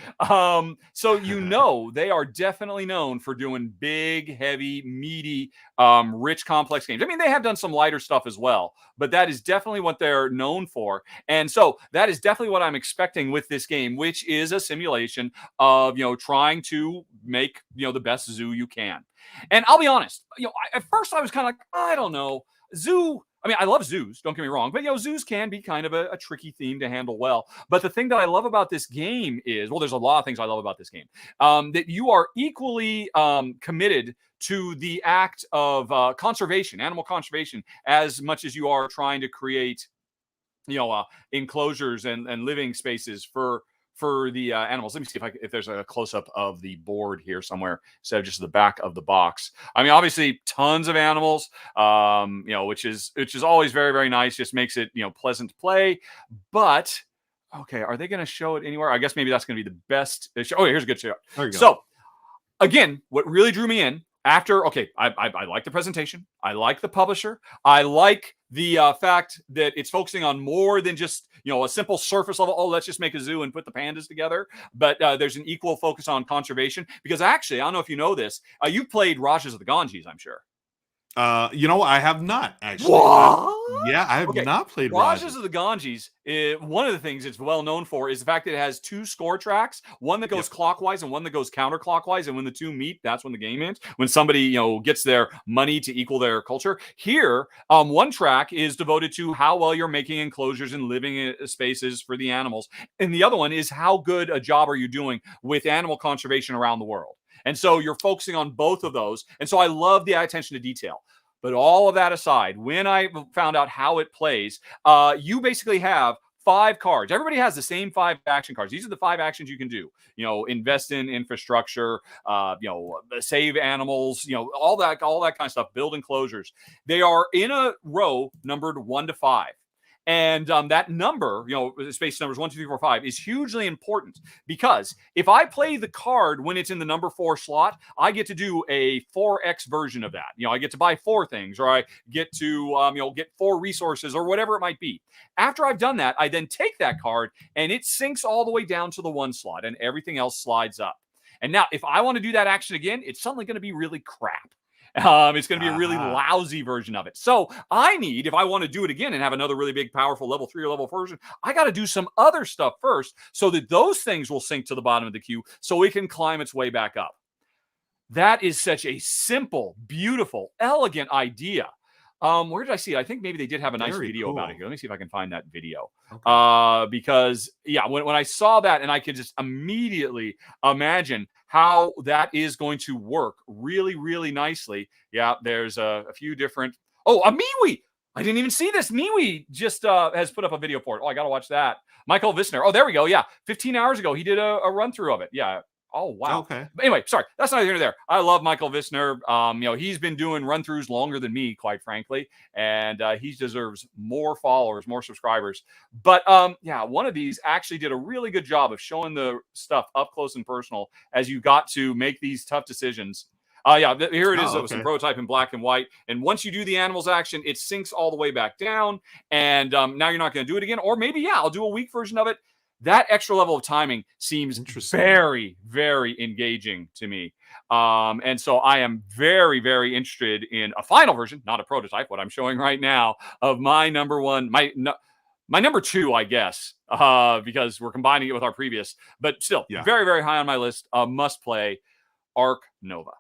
So they are definitely known for doing big, heavy, meaty, rich, complex games. I mean, they have done some lighter stuff as well, but that is definitely what they're known for. And so that is definitely what I'm expecting with this game, which is a simulation of, trying to make, the best zoo you can. And I'll be honest, at first I was kind of like, I don't know, zoo. I mean, I love zoos, don't get me wrong, but zoos can be kind of a tricky theme to handle well. But the thing that I love about this game is, well, there's a lot of things I love about this game, that you are equally committed to the act of conservation, animal conservation, as much as you are trying to create, enclosures and living spaces for the animals. Let me see if there's a close-up of the board here somewhere instead of just the back of the box. I mean, obviously tons of animals, which is always very, very nice. Just makes it, pleasant to play. But okay, are they going to show it anywhere? I guess maybe that's going to be the best show. Oh, here's a good show. There you go. So again, what really drew me in after, I like the presentation. I like the publisher. I like the fact that it's focusing on more than just, a simple surface level. Oh, let's just make a zoo and put the pandas together. But there's an equal focus on conservation because actually, I don't know if you know this. You played Rajas of the Ganges, I'm sure. I have not actually. What? Yeah, I have not played Rajas of the Ganges. One of the things it's well known for is the fact that it has 2 score tracks, one that goes clockwise and one that goes counterclockwise. And when the 2 meet, that's when the game ends. When somebody, gets their money to equal their culture. Here, one track is devoted to how well you're making enclosures and living spaces for the animals. And the other one is how good a job are you doing with animal conservation around the world. And so you're focusing on both of those. And so I love the attention to detail. But all of that aside, when I found out how it plays, you basically have 5 cards. Everybody has the same 5 action cards. These are the 5 actions you can do. Invest in infrastructure, save animals, all that kind of stuff, build enclosures. They are in a row numbered 1 to 5. And that number, space numbers 1, 2, 3, 4, 5 is hugely important because if I play the card when it's in the number 4 slot, I get to do a 4x version of that. I get to buy 4 things, or I get to, get 4 resources or whatever it might be. After I've done that, I then take that card and it sinks all the way down to the 1 slot and everything else slides up. And now if I want to do that action again, it's suddenly going to be really crap. It's going to be a really lousy version of it. So if I want to do it again and have another really big, powerful level 3 or level 4 version, I got to do some other stuff first so that those things will sink to the bottom of the queue so it can climb its way back up. That is such a simple, beautiful, elegant idea. Where did I see it? I think maybe they did have a nice Very video about it cool. here. Let me see if I can find that video. Okay. Because yeah, when I saw that, and I could just immediately imagine how that is going to work really, really nicely. Yeah, there's a few different. Oh, a MeWe. I didn't even see this. MeWe just has put up a video for it. Oh, I got to watch that. Michael Vissner. Oh, there we go. Yeah, 15 hours ago, he did a run through of it. Yeah. Oh, wow. Okay. But anyway, sorry, that's not here nor there. I love Michael Vissner. He's been doing run throughs longer than me, quite frankly, and he deserves more followers, more subscribers. But one of these actually did a really good job of showing the stuff up close and personal as you got to make these tough decisions. Here it is. With some prototype in black and white. And once you do the animals action, it sinks all the way back down. And now you're not going to do it again. Or maybe, I'll do a weak version of it. That extra level of timing seems very, very engaging to me. And so I am very, very interested in a final version, not a prototype, what I'm showing right now, of my number one, my number two, I guess, because we're combining it with our previous, but still very, very high on my list. Must play Ark Nova.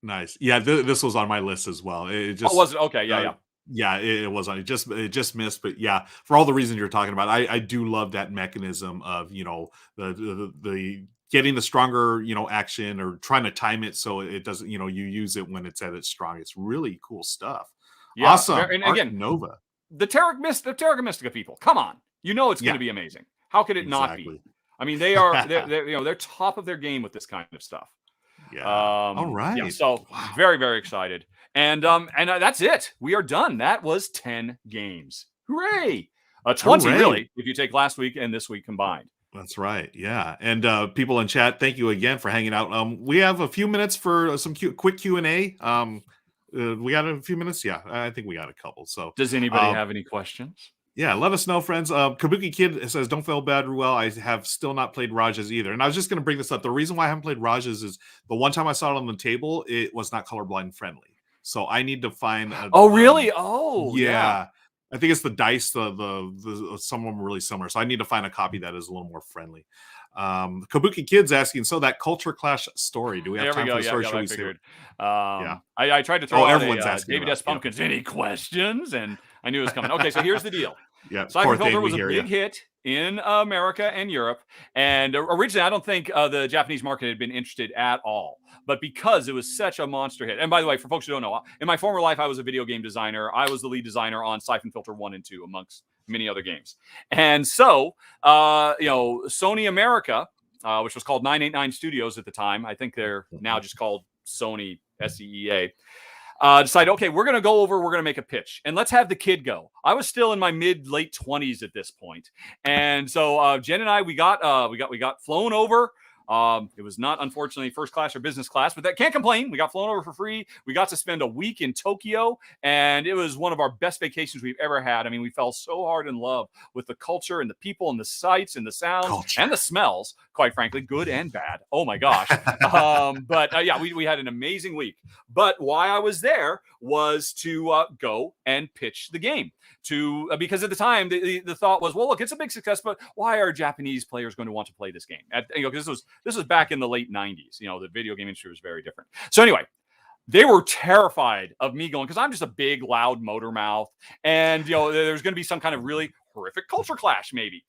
Nice. Yeah, this was on my list as well. It just was it? Okay, yeah. Yeah, it was on. It just missed, but yeah, for all the reasons you're talking about, I do love that mechanism of the getting the stronger action or trying to time it so it doesn't you use it when it's at its strong. It's really cool stuff. Yeah, awesome. And again, Nova, the Terra Mystica people. Come on, it's going to be amazing. How could it not be? I mean, they're top of their game with this kind of stuff. Yeah. All right. Yeah, so very, very excited. And that's it. We are done. That was 10 games. Hooray! 20 really, if you take last week and this week combined. That's right. Yeah. And people in chat, thank you again for hanging out. We have a few minutes for some quick Q&A. We got a few minutes. Yeah, I think we got a couple. So does anybody have any questions? Yeah, let us know, friends. Kabuki Kid says, don't feel bad, Ruel. I have still not played Rajas either. And I was just going to bring this up. The reason why I haven't played Rajas is the one time I saw it on the table, it was not colorblind friendly. So I need to find really? Yeah. I think it's the dice, the some of them are really similar. So I need to find a copy that is a little more friendly. Kabuki Kid's asking, so that Culture Clash story, do we have time for the story? I figured. I tried to throw out everyone's asking David S. Pumpkins, any questions? And I knew it was coming. Okay, so here's the deal. Yeah, Siphon Filter was a big hit in America and Europe. And originally, I don't think the Japanese market had been interested at all. But because it was such a monster hit. And by the way, for folks who don't know, in my former life, I was a video game designer. I was the lead designer on Siphon Filter 1 and 2, amongst many other games. And so, Sony America, which was called 989 Studios at the time, I think they're now just called Sony SEEA, decided, okay, we're going to make a pitch and let's have the kid go. I was still in my late 20s at this point. And so Jen and I, we got flown over. It was not, unfortunately, first class or business class, but that can't complain. We got flown over for free. We got to spend a week in Tokyo, and it was one of our best vacations we've ever had. I mean, we fell so hard in love with the culture and the people and the sights and the sounds and the smells, quite frankly, good and bad. Oh my gosh. We had an amazing week. But why I was there was to go and pitch the game because at the time the thought was, well, look, it's a big success, but why are Japanese players going to want to play this game? Because this was back in the late 90s. The video game industry was very different. So anyway, they were terrified of me going, because I'm just a big, loud motor mouth. And, there's going to be some kind of really horrific culture clash, maybe.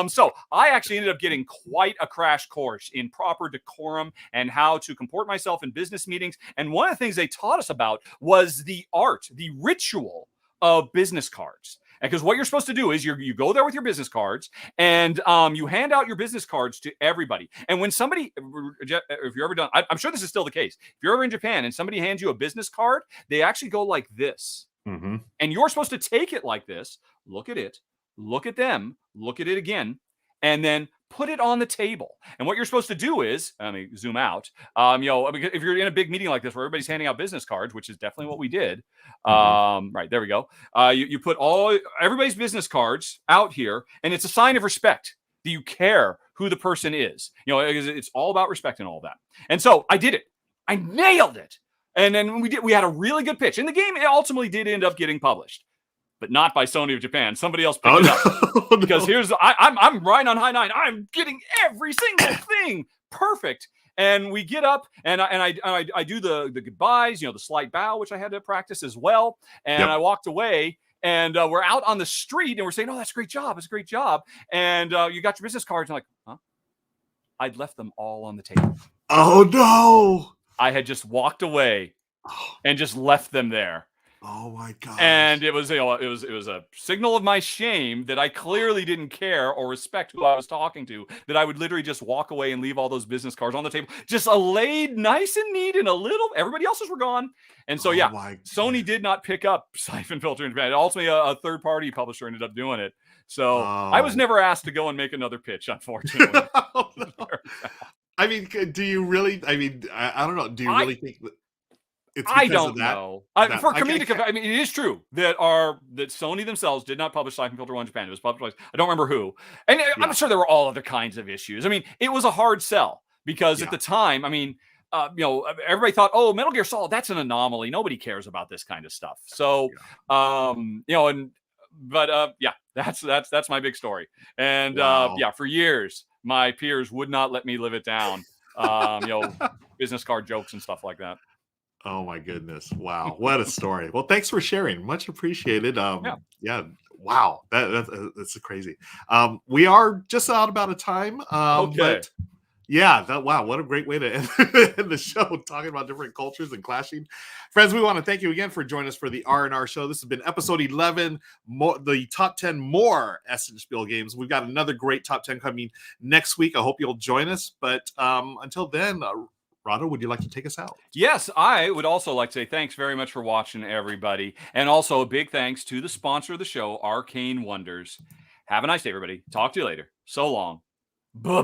So I actually ended up getting quite a crash course in proper decorum and how to comport myself in business meetings. And one of the things they taught us about was the art, the ritual of business cards. Because what you're supposed to do is you go there with your business cards and you hand out your business cards to everybody. And when somebody, if you're ever done, I'm sure this is still the case. If you're ever in Japan and somebody hands you a business card, they actually go like this. Mm-hmm. And you're supposed to take it like this, look at it, look at them, look at it again, and then put it on the table. And what you're supposed to do is, zoom out, if you're in a big meeting like this where everybody's handing out business cards, which is definitely what we did. Right, there we go. You put everybody's business cards out here, and it's a sign of respect that you care who the person is. It's all about respect and all that. And so I did it. I nailed it. And then we had a really good pitch. And the game ultimately did end up getting published, but not by Sony of Japan. Somebody else picked it up. Because I'm riding on high 9. I'm getting every single thing perfect. And we get up, and I do the goodbyes, the slight bow, which I had to practice as well. And I walked away, and we're out on the street, and we're saying, "Oh, that's a great job. It's a great job." And you got your business cards. And I'm like, huh? I'd left them all on the table. Oh no! I had just walked away and just left them there. Oh my god! And it was a signal of my shame that I clearly didn't care or respect who I was talking to, that I would literally just walk away and leave all those business cards on the table, just laid nice and neat in a little. Everybody else's were gone. And so Sony did not pick up Siphon Filter in Japan. Ultimately, a third-party publisher ended up doing it. So I was never asked to go and make another pitch, unfortunately. Oh, no. I mean, do you really? I mean, I don't know. Do you really think that? I don't know. For comedic, I mean, it is true that Sony themselves did not publish Siphon Filter 1 in Japan. It was published by, I don't remember who. And I'm sure there were all other kinds of issues. I mean, it was a hard sell because at the time, I mean, everybody thought, oh, Metal Gear Solid, that's an anomaly. Nobody cares about this kind of stuff. So, that's my big story. And for years, my peers would not let me live it down. Business card jokes and stuff like that. Oh my goodness. Wow. What a story. Well, thanks for sharing. Much appreciated. Wow. That's crazy. We are just about a time. But wow, what a great way to end the show, talking about different cultures and clashing. Friends, we want to thank you again for joining us for the R&R show. This has been episode 11, the top 10 more Essen Spiel games. We've got another great top 10 coming next week. I hope you'll join us. But until then, Rahdo, would you like to take us out? Yes, I would also like to say thanks very much for watching, everybody. And also a big thanks to the sponsor of the show, Arcane Wonders. Have a nice day, everybody. Talk to you later. So long. Bye-bye.